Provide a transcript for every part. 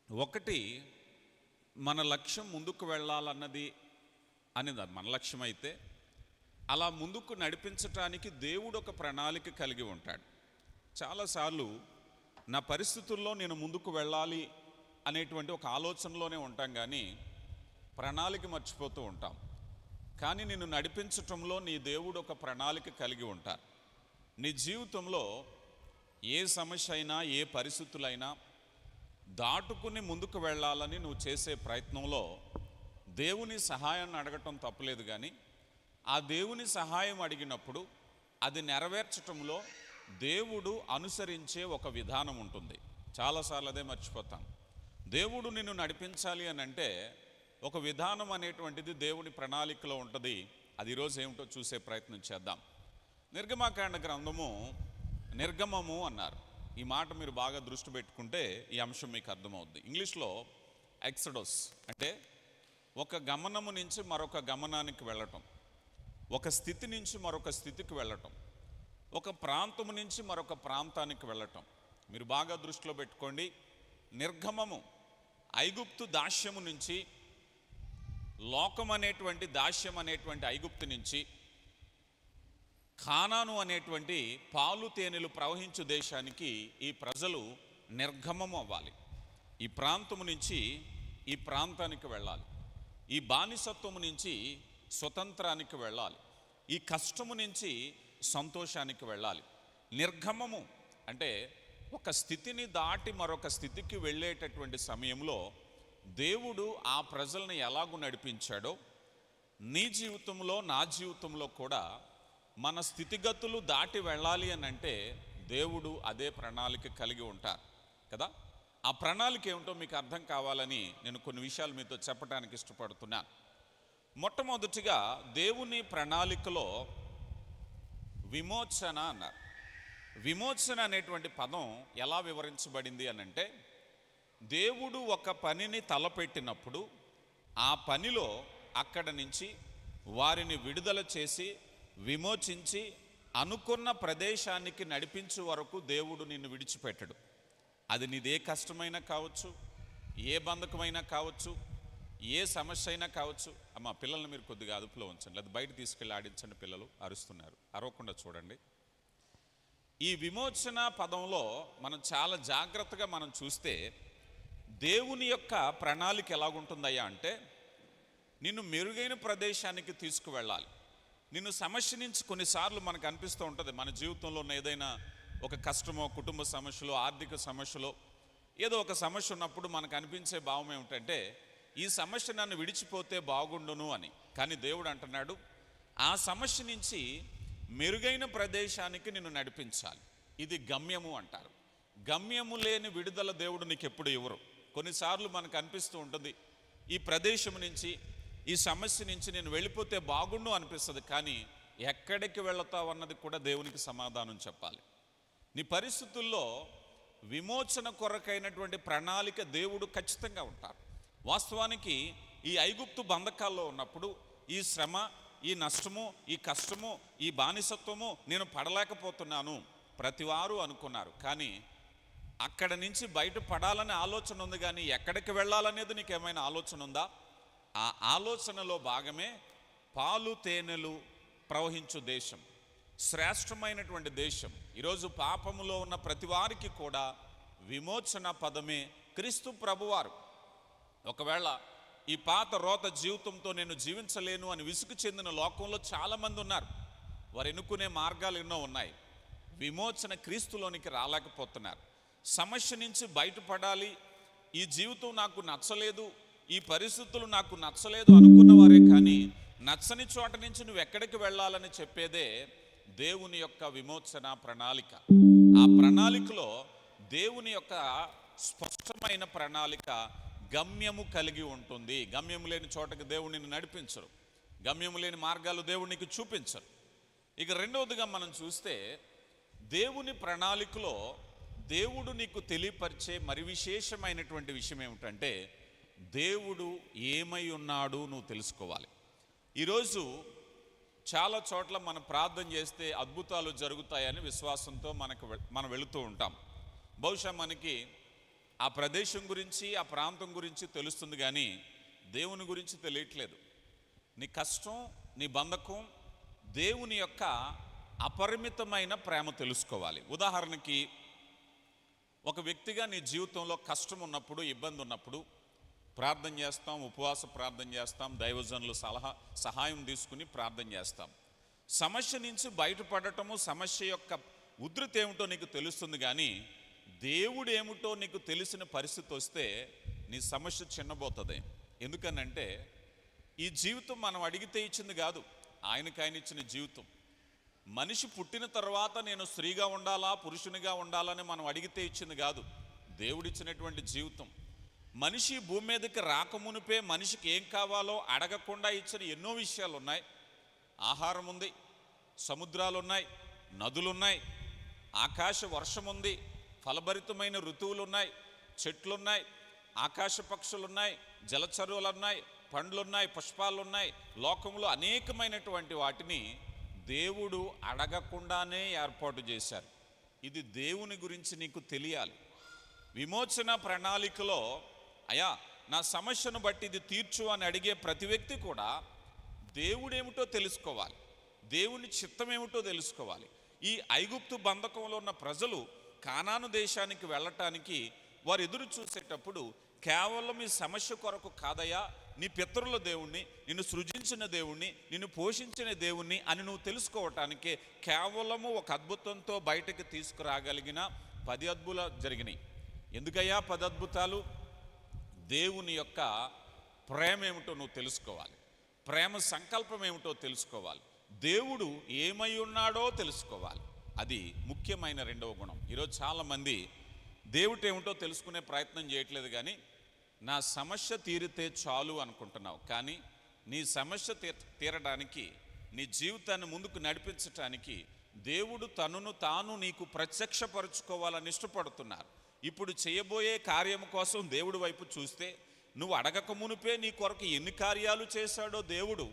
ఒకటి, మన లక్ష్యం ముందుకు వెళ్ళాలన్నది అనేది మన లక్ష్యం అయితే, అలా ముందుకు నడిపించటానికి దేవుడు ఒక ప్రణాళిక కలిగి ఉంటాడు. చాలాసార్లు నా పరిస్థితుల్లో నేను ముందుకు వెళ్ళాలి అనేటువంటి ఒక ఆలోచనలోనే ఉంటాం, కానీ ప్రణాళిక మర్చిపోతూ ఉంటాం. కానీ నిన్ను నడిపించటంలో నీ దేవుడు ఒక ప్రణాళిక కలిగి ఉంటారు. నీ జీవితంలో ఏ సమస్య అయినా, ఏ పరిస్థితులైనా దాటుకుని ముందుకు వెళ్ళాలని నువ్వు చేసే ప్రయత్నంలో దేవుని సహాయాన్ని అడగటం తప్పులేదు, కానీ ఆ దేవుని సహాయం అడిగినప్పుడు అది నెరవేర్చటంలో దేవుడు అనుసరించే ఒక విధానం ఉంటుంది. చాలాసార్లు అదే మర్చిపోతాం. దేవుడు నిన్ను నడిపించాలి అని అంటే ఒక విధానం అనేటువంటిది దేవుని ప్రణాళికలో ఉంటుంది. అది ఈరోజు ఏమిటో చూసే ప్రయత్నం చేద్దాం. నిర్గమకాండ గ్రంథము నిర్గమము అన్నారు. ఈ మాట మీరు బాగా దృష్టి పెట్టుకుంటే ఈ అంశం మీకు అర్థమవుద్ది. ఇంగ్లీష్లో ఎక్సడోస్ అంటే ఒక గమనము నుంచి మరొక గమనానికి వెళ్ళటం, ఒక స్థితి నుంచి మరొక స్థితికి వెళ్ళటం, ఒక ప్రాంతము నుంచి మరొక ప్రాంతానికి వెళ్ళటం. మీరు బాగా దృష్టిలో పెట్టుకోండి. నిర్గమము ఐగుప్తు దాస్యము నుంచి, లోకం అనేటువంటి దాస్యం అనేటువంటి ఐగుప్తు నుంచి కానాను అనేటువంటి పాలు తేనెలు ప్రవహించు దేశానికి ఈ ప్రజలు నిర్గమము అవ్వాలి. ఈ ప్రాంతము నుంచి ఈ ప్రాంతానికి వెళ్ళాలి. ఈ బానిసత్వము నుంచి స్వతంత్రానికి వెళ్ళాలి. ఈ కష్టము నుంచి సంతోషానికి వెళ్ళాలి. నిర్గమము అంటే ఒక స్థితిని దాటి మరొక స్థితికి వెళ్ళేటటువంటి సమయంలో దేవుడు ఆ ప్రజల్ని ఎలాగూ నడిపించాడో, నీ జీవితంలో నా జీవితంలో కూడా మన స్థితిగతులు దాటి వెళ్ళాలి అని అంటే దేవుడు అదే ప్రణాళిక కలిగి ఉంటారు కదా. ఆ ప్రణాళిక ఏమిటో మీకు అర్థం కావాలని నేను కొన్ని విషయాలు మీతో చెప్పడానికి ఇష్టపడుతున్నాను. మొట్టమొదటిగా దేవుని ప్రణాళికలో విమోచన అన్నారు. విమోచన అనేటువంటి పదం ఎలా వివరించబడింది అని అంటే, దేవుడు ఒక పనిని తలపెట్టినప్పుడు ఆ పనిలో అక్కడ నుంచి వారిని విడుదల చేసి విమోచించి అనుకున్న ప్రదేశానికి నడిపించే వరకు దేవుడు నిన్ను విడిచిపెట్టడు. అది నీదే కష్టమైనా కావచ్చు, ఏ బంధకమైనా కావచ్చు, ఏ సమస్య అయినా కావచ్చు. అమ్మ, పిల్లల్ని మీరు కొద్దిగా అదుపులో ఉంచండి, లేదా బయట తీసుకెళ్ళి ఆడించండి. పిల్లలు అరుస్తున్నారు, అరవకుండా చూడండి. ఈ విమోచన పదంలో మనం చాలా జాగ్రత్తగా మనం చూస్తే దేవుని యొక్క ప్రణాళిక ఎలాగుంటుందయ్యా అంటే, నిన్ను మెరుగైన ప్రదేశానికి తీసుకువెళ్ళాలి. నిన్ను సమస్య నుంచి కొన్నిసార్లు మనకు అనిపిస్తూ ఉంటుంది, మన జీవితంలో ఉన్న ఏదైనా ఒక కష్టమో, కుటుంబ సమస్యలో, ఆర్థిక సమస్యలో ఏదో ఒక సమస్య ఉన్నప్పుడు మనకు అనిపించే భావం ఏమిటంటే, ఈ సమస్య నన్ను విడిచిపోతే బాగుండును అని. కానీ దేవుడు అంటున్నాడు, ఆ సమస్య నుంచి మెరుగైన ప్రదేశానికి నిన్ను నడిపించాలి. ఇది గమ్యము అంటారు. గమ్యము లేని విడుదల దేవుడు నీకు ఎప్పుడు ఇవ్వరు. కొన్నిసార్లు మనకు అనిపిస్తూ ఉంటుంది, ఈ ప్రదేశం నుంచి, ఈ సమస్య నుంచి నేను వెళ్ళిపోతే బాగుండు అనిపిస్తుంది. కానీ ఎక్కడికి వెళతావు అన్నది కూడా దేవునికి సమాధానం చెప్పాలి. నీ పరిస్థితుల్లో విమోచన కొరకైనటువంటి ప్రణాళిక దేవుడు ఖచ్చితంగా ఉంటారు. వాస్తవానికి ఈ ఐగుప్తు బంధకాల్లో ఉన్నప్పుడు ఈ శ్రమ, ఈ నష్టము, ఈ కష్టము, ఈ బానిసత్వము నేను పడలేకపోతున్నాను ప్రతివారు అనుకున్నారు. కానీ అక్కడ నుంచి బయటపడాలనే ఆలోచన ఉంది, కానీ ఎక్కడికి వెళ్ళాలనేది నీకు ఏమైనా ఆలోచన ఉందా? ఆ ఆలోచనలో భాగమే పాలు తేనెలు ప్రవహించు దేశం, శ్రేష్టమైనటువంటి దేశం. ఈరోజు పాపములో ఉన్న ప్రతి వారికి కూడా విమోచన పదమే క్రీస్తు ప్రభువారు. ఒకవేళ ఈ పాత రోత జీవితంతో నేను జీవించలేను అని విసుగు చెందిన లోకంలో చాలామంది ఉన్నారు. వారు ఎన్నుకునే మార్గాలు ఎన్నో ఉన్నాయి. విమోచన క్రీస్తులోనికి రాలేకపోతున్నారు. సమస్య నుంచి బయటపడాలి, ఈ జీవితం నాకు నచ్చలేదు, ఈ పరిస్థితులు నాకు నచ్చలేదు అనుకున్న వారే, కానీ నచ్చని చోట నుంచి నువ్వు ఎక్కడికి వెళ్ళాలని చెప్పేదే దేవుని యొక్క విమోచన ప్రణాళిక. ఆ ప్రణాళికలో దేవుని యొక్క స్పష్టమైన ప్రణాళిక గమ్యము కలిగి ఉంటుంది. గమ్యము లేని చోటకి దేవుడిని నడిపించరు, గమ్యము లేని మార్గాలు దేవునికి చూపించరు. ఇక రెండవదిగా మనం చూస్తే, దేవుని ప్రణాళికలో దేవుడు నీకు తెలియపరిచే మరి విశేషమైనటువంటి విషయం ఏమిటంటే, దేవుడు ఏమై ఉన్నాడు నువ్వు తెలుసుకోవాలి. ఈరోజు చాలా చోట్ల మనం ప్రార్థన చేస్తే అద్భుతాలు జరుగుతాయని విశ్వాసంతో మనం వెళుతూ ఉంటాం. బహుశా మనకి ఆ ప్రదేశం గురించి ఆ ప్రాంతం గురించి తెలుస్తుంది, కానీ దేవుని గురించి తెలియట్లేదు. నీ కష్టం, నీ బంధకం, దేవుని యొక్క అపరిమితమైన ప్రేమ తెలుసుకోవాలి. ఉదాహరణకి ఒక వ్యక్తిగా నీ జీవితంలో కష్టం ఉన్నప్పుడు, ఇబ్బంది ఉన్నప్పుడు ప్రార్థన చేస్తాం, ఉపవాస ప్రార్థన చేస్తాం, దైవజనులు సహాయం తీసుకుని ప్రార్థన చేస్తాం. సమస్య నుంచి బయటపడటము, సమస్య యొక్క ఉధృతి ఏమిటో నీకు తెలుస్తుంది, కానీ దేవుడు ఏమిటో నీకు తెలిసిన పరిస్థితి వస్తే నీ సమస్య చిన్నబోతుంది. ఎందుకనంటే ఈ జీవితం మనం అడిగితే ఇచ్చింది కాదు, ఆయన ఇచ్చిన జీవితం. మనిషి పుట్టిన తర్వాత నేను స్త్రీగా ఉండాలా, పురుషునిగా ఉండాలని మనం అడిగితే ఇచ్చింది కాదు, దేవుడిచ్చినటువంటి జీవితం. మనిషి భూమి మీదకి రాకమునిపే మనిషికి ఏం కావాలో అడగకుండా ఇచ్చిన ఎన్నో విషయాలు ఉన్నాయి. ఆహారం ఉంది, సముద్రాలు ఉన్నాయి, నదులున్నాయి, ఆకాశ వర్షం ఉంది, ఫలభరితమైన ఋతువులు ఉన్నాయి, చెట్లున్నాయి, ఆకాశ పక్షులున్నాయి, జలచరువులు ఉన్నాయి, పండ్లున్నాయి, పుష్పాలున్నాయి. లోకంలో అనేకమైనటువంటి వాటిని దేవుడు అడగకుండానే ఏర్పాటు చేశారు. ఇది దేవుని గురించి నీకు తెలియాలి. విమోచన ప్రణాళికలో అయ్యా నా సమస్యను బట్టి ఇది తీర్చు అని అడిగే ప్రతి వ్యక్తి కూడా దేవుడేమిటో తెలుసుకోవాలి, దేవుని చిత్తం ఏమిటో తెలుసుకోవాలి. ఈ ఐగుప్తు బంధకంలో ఉన్న ప్రజలు కానాను దేశానికి వెళ్ళటానికి వారు ఎదురు చూసేటప్పుడు కేవలం ఈ సమస్య కొరకు కాదయ్యా, నీ పితరుల దేవుణ్ణి, నిన్ను సృజించిన దేవుణ్ణి, నిన్ను పోషించిన దేవుణ్ణి అని నువ్వు తెలుసుకోవటానికే కేవలము ఒక అద్భుతంతో బయటకు తీసుకురాగలిగిన 10 అద్భుతాలు జరిగినాయి. ఎందుకయ్యా 10 అద్భుతాలు? దేవుని యొక్క ప్రేమ ఏమిటో నువ్వు తెలుసుకోవాలి, ప్రేమ సంకల్పం ఏమిటో తెలుసుకోవాలి, దేవుడు ఏమై ఉన్నాడో తెలుసుకోవాలి. అది ముఖ్యమైన రెండవ గుణం. ఈరోజు చాలామంది దేవుడు ఏమిటో తెలుసుకునే ప్రయత్నం చేయట్లేదు, కానీ నా సమస్య తీరితే చాలు అనుకుంటున్నావు. కానీ నీ సమస్య తీరడానికి, నీ జీవితాన్ని ముందుకు నడిపించటానికి దేవుడు తనను తాను నీకు ప్రత్యక్షపరుచుకోవాలని ఇష్టపడుతున్నారు. ఇప్పుడు చేయబోయే కార్యం కోసం దేవుడి వైపు చూస్తే నువ్వు అడగక మునిపే నీ కొరకు ఎన్ని కార్యాలు చేశాడో దేవుడు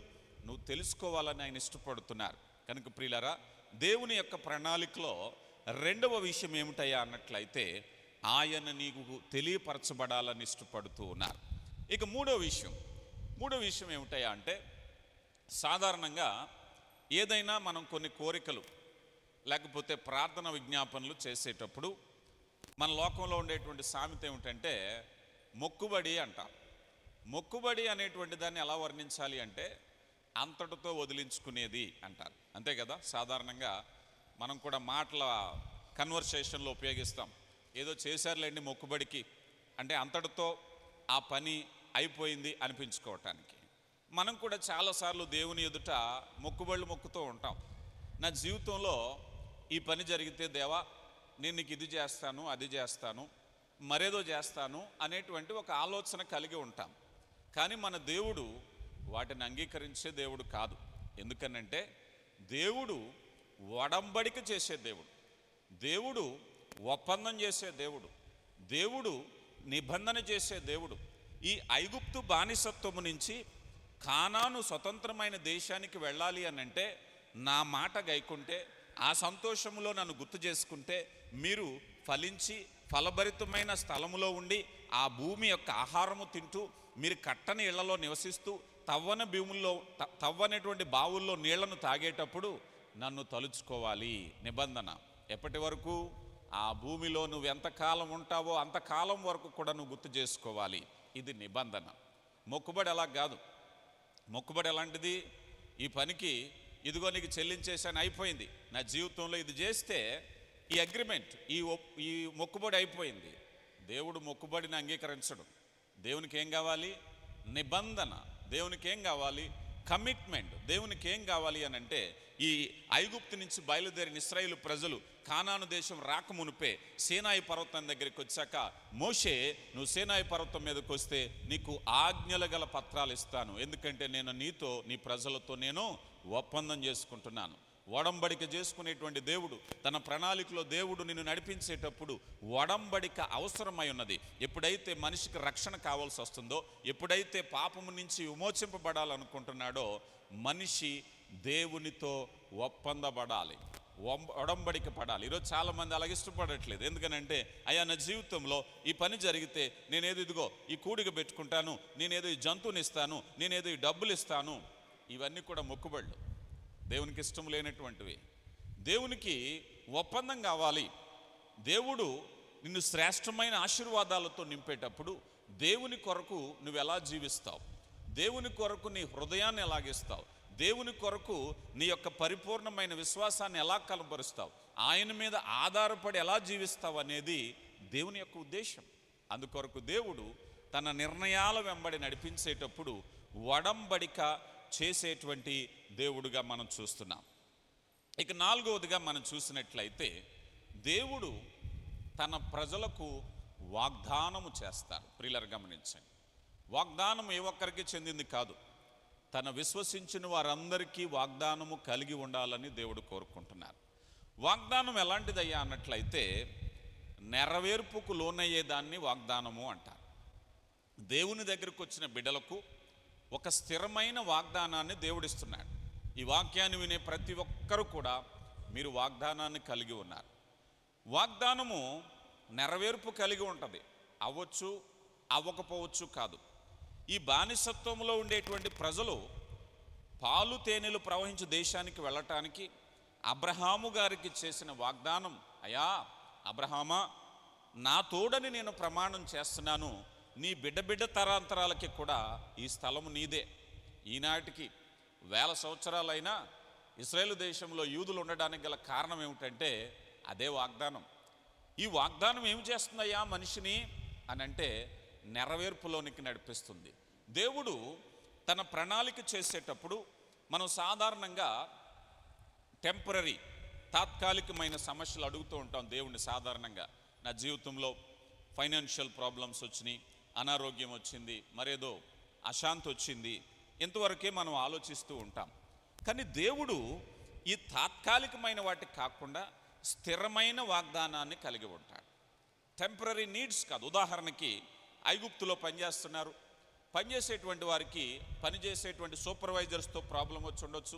నువ్వు తెలుసుకోవాలని ఆయన ఇష్టపడుతున్నారు. కనుక ప్రియులారా, దేవుని యొక్క ప్రణాళికలో రెండవ విషయం ఏమిటయ్యా అన్నట్లయితే ఆయన నీకు తెలియపరచబడాలని ఇష్టపడుతూ ఉన్నారు. ఇక మూడో విషయం ఏమిటయ్యా అంటే, సాధారణంగా ఏదైనా మనం కొన్ని కోరికలు లేకపోతే ప్రార్థన విజ్ఞాపనలు చేసేటప్పుడు మన లోకంలో ఉండేటువంటి సామెత ఏమిటంటే మొక్కుబడి అంటారు. మొక్కుబడి అనేటువంటి దాన్ని ఎలా వర్ణించాలి అంటే అంతటితో వదిలించుకునేది అంటారు, అంతే కదా. సాధారణంగా మనం కూడా మాటల కన్వర్సేషన్లో ఉపయోగిస్తాం. ఏదో చేశారులేండి మొక్కుబడికి అంటే అంతటితో ఆ పని అయిపోయింది అనిపించుకోవటానికి. మనం కూడా చాలాసార్లు దేవుని ఎదుట మొక్కుబళ్ళు మొక్కుతూ ఉంటాం. నా జీవితంలో ఈ పని జరిగితే దేవా నేను నీకు ఇది చేస్తాను, అది చేస్తాను, మరేదో చేస్తాను అనేటువంటి ఒక ఆలోచన కలిగి ఉంటాం. కానీ మన దేవుడు వాటిని అంగీకరించే దేవుడు కాదు. ఎందుకనంటే దేవుడు ఒడంబడిక చేసే దేవుడు, దేవుడు ఒప్పందం చేసే దేవుడు, దేవుడు నిబంధన చేసే దేవుడు. ఈ ఐగుప్తు బానిసత్వము నుంచి కానాను స్వతంత్రమైన దేశానికి వెళ్ళాలి అనంటే నా మాట గైకుంటే, ఆ సంతోషములో నన్ను గుర్తు చేసుకుంటే, మీరు ఫలించి ఫలభరితమైన స్థలములో ఉండి ఆ భూమి యొక్క ఆహారము తింటూ, మీరు కట్టని ఇళ్లలో నివసిస్తూ తవ్వనటువంటి బావుల్లో నీళ్లను తాగేటప్పుడు నన్ను తలుచుకోవాలి. నిబంధన ఎప్పటి వరకు? ఆ భూమిలో నువ్వు ఎంతకాలం ఉంటావో అంతకాలం వరకు కూడా నువ్వు గుర్తు చేసుకోవాలి. ఇది నిబంధన. మొక్కుబడి అలా కాదు. మొక్కుబడి ఎలాంటిది? ఈ పనికి ఇదిగో నీకు చెల్లించేసాను, అయిపోయింది. నా జీవితంలో ఇది చేస్తే ఈ అగ్రిమెంట్, ఈ మొక్కుబడి అయిపోయింది. దేవుడు మొక్కుబడిని అంగీకరించడు. దేవునికి ఏం కావాలి? నిబంధన. దేవునికి ఏం కావాలి? కమిట్మెంట్. దేవునికి ఏం కావాలి అని అంటే, ఈ ఐగుప్తు నుంచి బయలుదేరిన ఇశ్రాయేలు ప్రజలు కానాను దేశం రాకమునిపే సీనాయి పర్వతం దగ్గరికి వచ్చాక, మోషే నువ్వు సీనాయి పర్వతం మీదకి వస్తే నీకు ఆజ్ఞలు గల పత్రాలు ఇస్తాను, ఎందుకంటే నేను నీతో నీ ప్రజలతో నేను ఒప్పందం చేసుకుంటున్నాను. ఒడంబడిక చేసుకునేటువంటి దేవుడు, తన ప్రణాళికలో దేవుడు నిన్ను నడిపించేటప్పుడు ఒడంబడిక అవసరమై ఉన్నది. ఎప్పుడైతే మనిషికి రక్షణ కావాల్సి వస్తుందో, ఎప్పుడైతే పాపము నుంచి విమోచింపబడాలనుకుంటున్నాడో, మనిషి దేవునితో ఒప్పందపడాలి. ఒడంబడిక పడాలి. ఈరోజు చాలామంది అలాగే ఇష్టపడట్లేదు. ఎందుకనంటే అయ్యా నా జీవితంలో ఈ పని జరిగితే నేనేదో ఇదిగో ఈ కూడిక పెట్టుకుంటాను, నేనేదో ఈ జంతువుని ఇస్తాను, నేనేదో ఈ డబ్బులు ఇస్తాను. ఇవన్నీ కూడా మొక్కుబళ్ళు, దేవునికి ఇష్టం లేనటువంటివి. దేవునికి ఒప్పందం కావాలి. దేవుడు నిన్ను శ్రేష్టమైన ఆశీర్వాదాలతో నింపేటప్పుడు దేవుని కొరకు నువ్వు ఎలా జీవిస్తావు, దేవుని కొరకు నీ హృదయాన్ని ఎలాగిస్తావు, దేవుని కొరకు నీ యొక్క పరిపూర్ణమైన విశ్వాసాన్ని ఎలా కనబరుస్తావు, ఆయన మీద ఆధారపడి ఎలా జీవిస్తావు అనేది దేవుని యొక్క ఉద్దేశం. అందుకొరకు దేవుడు తన నిర్ణయాల వెంబడి నడిపించేటప్పుడు ఒడంబడిక చేసేటువంటి దేవుడుగా మనం చూస్తున్నాం. ఇక నాలుగవదిగా మనం చూసినట్లయితే దేవుడు తన ప్రజలకు వాగ్దానము చేస్తారు. ప్రియులారా గమనించండి, వాగ్దానం ఏ ఒక్కరికి చెందింది కాదు, తన విశ్వసించిన వారందరికీ వాగ్దానము కలిగి ఉండాలని దేవుడు కోరుకుంటున్నారు. వాగ్దానం ఎలాంటిదయ్యా అన్నట్లయితే నెరవేర్పుకు లోనయ్యేదాన్ని వాగ్దానము అంటారు. దేవుని దగ్గరకు వచ్చిన బిడ్డలకు ఒక స్థిరమైన వాగ్దానాన్ని దేవుడిస్తున్నాడు. ఈ వాక్యాన్ని వినే ప్రతి ఒక్కరూ కూడా మీరు వాగ్దానాన్ని కలిగి ఉన్నారు. వాగ్దానము నెరవేర్పు కలిగి ఉంటుంది, అవ్వచ్చు అవ్వకపోవచ్చు కాదు. ఈ బానిసత్వంలో ఉండేటువంటి ప్రజలు పాలు తేనెలు ప్రవహించే దేశానికి వెళ్ళటానికి అబ్రహాము గారికి చేసిన వాగ్దానం, అయ్యా అబ్రహామా, నా తోడని నేను ప్రమాణం చేస్తున్నాను, నీ బిడ్డ తరాంతరాలకి కూడా ఈ స్థలము నీదే. ఈనాటికి 1000 సంవత్సరాలైనా ఇశ్రాయేలు దేశంలో యూదులు ఉండడానికి గల కారణం ఏమిటంటే అదే వాగ్దానం. ఈ వాగ్దానం ఏం చేస్తుందయ్యా మనిషిని అని అంటే నెరవేర్పులోనికి నడిపిస్తుంది. దేవుడు తన ప్రణాళిక చేసేటప్పుడు మనం సాధారణంగా టెంపరరీ తాత్కాలికమైన సమస్యలు అడుగుతూ ఉంటాం దేవుణ్ణి. సాధారణంగా నా జీవితంలో ఫైనాన్షియల్ ప్రాబ్లమ్స్ వచ్చినాయి, అనారోగ్యం వచ్చింది, మరేదో అశాంతి వచ్చింది, ఇంతవరకే మనం ఆలోచిస్తూ ఉంటాం. కానీ దేవుడు ఈ తాత్కాలికమైన వాటికి కాకుండా స్థిరమైన వాగ్దానాన్ని కలిగి ఉంటాడు. టెంపరరీ నీడ్స్ కాదు. ఉదాహరణకి ఐగుప్తులో పనిచేస్తున్నారు, పనిచేసేటువంటి వారికి పనిచేసేటువంటి సూపర్వైజర్స్తో ప్రాబ్లం వచ్చి ఉండొచ్చు,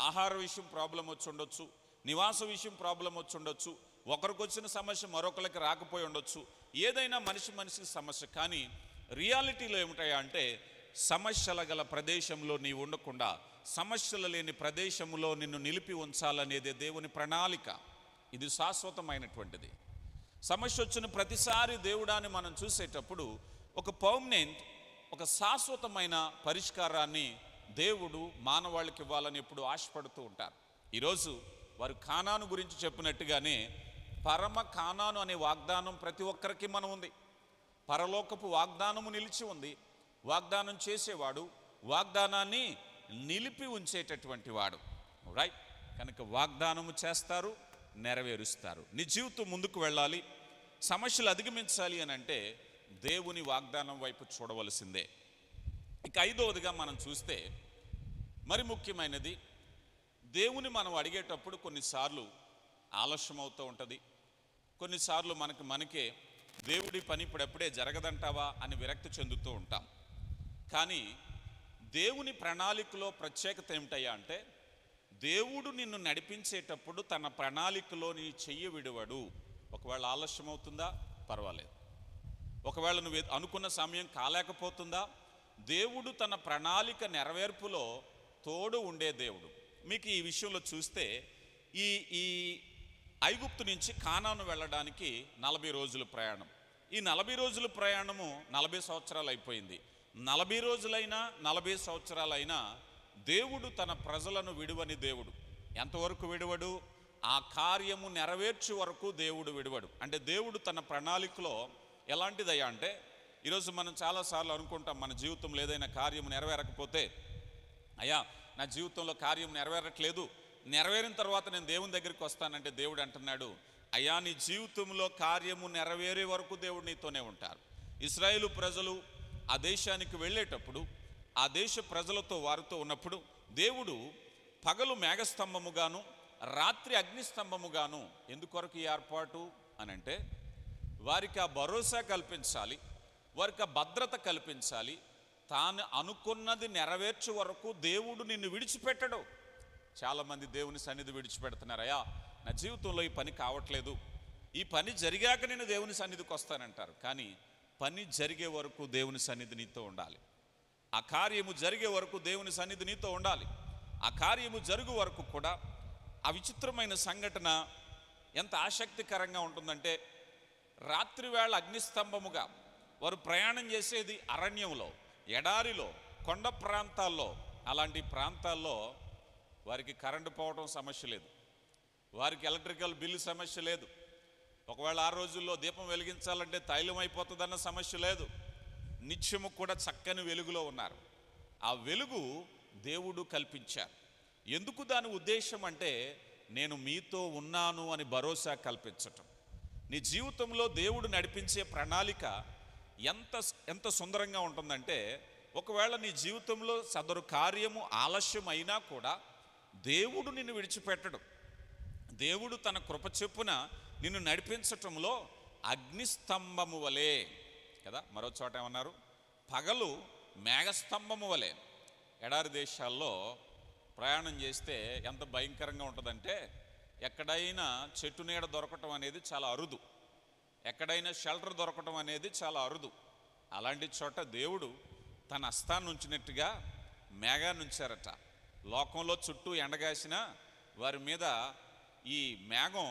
ఆహార విషయం ప్రాబ్లం వచ్చి ఉండొచ్చు, నివాస విషయం ప్రాబ్లం వచ్చి ఉండొచ్చు, ఒకరికి వచ్చిన సమస్య మరొకరికి రాకపోయి ఉండొచ్చు, ఏదైనా మనిషికి సమస్య. కానీ రియాలిటీలో ఏమిటాయా అంటే సమస్యల గల ప్రదేశంలో నీవు ఉండకుండా సమస్యలు లేని ప్రదేశంలో నిన్ను నిలిపి ఉంచాలనేదే దేవుని ప్రణాళిక. ఇది శాశ్వతమైనటువంటిది. సమస్య వచ్చిన ప్రతిసారి దేవుడాన్ని మనం చూసేటప్పుడు ఒక పర్మనెంట్, ఒక శాశ్వతమైన పరిష్కారాన్ని దేవుడు మానవాళికి ఇవ్వాలని ఎప్పుడు ఆశపడుతూ ఉంటారు. ఈరోజు వారు కానాను గురించి చెప్పినట్టుగానే పరమ కానాను అనే వాగ్దానం ప్రతి ఒక్కరికి మనం ఉంది. పరలోకపు వాగ్దానము నిలిచి ఉంది. వాగ్దానం చేసేవాడు వాగ్దానాన్ని నిలిపి ఉంచేటటువంటి వాడు, రైట్? కనుక వాగ్దానము చేస్తారు, నెరవేరుస్తారు. నీ జీవితం ముందుకు వెళ్ళాలి, సమస్యలు అధిగమించాలి అని అంటే దేవుని వాగ్దానం వైపు చూడవలసిందే. ఇక ఐదవదిగా మనం చూస్తే మరి ముఖ్యమైనది, దేవుని మనం అడిగేటప్పుడు కొన్నిసార్లు ఆలస్యం అవుతూ ఉంటుంది. కొన్నిసార్లు మనకే దేవుడి పని ఇప్పుడెప్పుడే జరగదంటావా అని విరక్తి చెందుతూ ఉంటాం. కానీ దేవుని ప్రణాళికలో ప్రత్యేకత ఏమిటయ్యా అంటే దేవుడు నిన్ను నడిపించేటప్పుడు తన ప్రణాళికలో నీ చెయ్యి విడువడు. ఒకవేళ ఆలస్యం అవుతుందా పర్వాలేదు, ఒకవేళ నువ్వు అనుకున్న సమయం కాలేకపోతుందా, దేవుడు తన ప్రణాళిక నెరవేర్పులో తోడు ఉండే దేవుడు. మీకు ఈ విషయంలో చూస్తే ఈ ఐగుప్తు నుంచి కానాను వెళ్ళడానికి 40 రోజుల ప్రయాణం. ఈ 40 రోజుల ప్రయాణము 40 సంవత్సరాలు అయిపోయింది. 40 రోజులైనా 40 సంవత్సరాలైనా దేవుడు తన ప్రజలను విడువని దేవుడు. ఎంతవరకు విడువడు? ఆ కార్యము నెరవేర్చే వరకు దేవుడు విడువడు. అంటే దేవుడు తన ప్రణాళికలో ఎలాంటిదయ్యా అంటే ఈరోజు మనం చాలాసార్లు అనుకుంటాం, మన జీవితంలో ఏదైనా కార్యము నెరవేరకపోతే అయ్యా నా జీవితంలో కార్యం నెరవేరట్లేదు, నెరవేరిన తర్వాత నేను దేవుని దగ్గరికి వస్తానంటే దేవుడు అంటున్నాడు, అయ్యా నీ జీవితంలో కార్యము నెరవేరే వరకు దేవుడు నీతోనే ఉంటారు. ఇశ్రాయేలు ప్రజలు ఆ దేశానికి వెళ్ళేటప్పుడు ఆ దేశ ప్రజలతో వారితో ఉన్నప్పుడు దేవుడు పగలు మేఘస్తంభముగాను రాత్రి అగ్నిస్తంభముగాను ఎందుకొరకు ఈ ఏర్పాటు అని అంటే వారికి ఆ భరోసా కల్పించాలి, వారికి ఆ భద్రత కల్పించాలి. తాను అనుకున్నది నెరవేర్చే వరకు దేవుడు నిన్ను విడిచిపెట్టడు. చాలామంది దేవుని సన్నిధి విడిచిపెడుతున్నారు. అయ్యా నా జీవితంలో ఈ పని కావట్లేదు, ఈ పని జరిగాక నేను దేవుని సన్నిధికి వస్తానంటారు. కానీ పని జరిగే వరకు దేవుని సన్నిధి నీతో ఉండాలి. ఆ కార్యము జరిగే వరకు దేవుని సన్నిధి నీతో ఉండాలి. ఆ కార్యము జరుగు వరకు కూడా ఆ విచిత్రమైన సంఘటన ఎంత ఆసక్తికరంగా ఉంటుందంటే, రాత్రివేళ అగ్నిస్తంభముగా వారు ప్రయాణం చేసేది అరణ్యంలో, ఎడారిలో, కొండ ప్రాంతాల్లో. అలాంటి ప్రాంతాల్లో వారికి కరెంటు పోవడం సమస్య లేదు, వారికి ఎలక్ట్రికల్ బిల్లు సమస్య లేదు, ఒకవేళ ఆ రోజుల్లో దీపం వెలిగించాలంటే తైలం అయిపోతుందన్న సమస్య లేదు. నిత్యము కూడా చక్కని వెలుగులో ఉన్నారు. ఆ వెలుగు దేవుడు కల్పించారు. ఎందుకు దాని ఉద్దేశం అంటే, నేను మీతో ఉన్నాను అని భరోసా కల్పించటం. నీ జీవితంలో దేవుడు నడిపించే ప్రణాళిక ఎంత సుందరంగా ఉంటుందంటే, ఒకవేళ నీ జీవితంలో సదరు కార్యము ఆలస్యం అయినా కూడా దేవుడు నిన్ను విడిచిపెట్టడు. దేవుడు తన కృప చొప్పున నిన్ను నడిపించటంలో అగ్నిస్తంభము వలె కదా. మరో చోట ఏమన్నారు, పగలు మేఘస్తంభము వలె. ఎడారి దేశాల్లో ప్రయాణం చేస్తే ఎంత భయంకరంగా ఉంటుందంటే, ఎక్కడైనా చెట్టు నీడ దొరకటం అనేది చాలా అరుదు, ఎక్కడైనా షెల్టర్ దొరకటం అనేది చాలా అరుదు. అలాంటి చోట దేవుడు తన హస్తాన్ని ఉంచినట్టుగా మేఘాన్ని ఉంచారట. లోకంలో చుట్టూ ఎండగాసిన వారి మీద ఈ మేఘం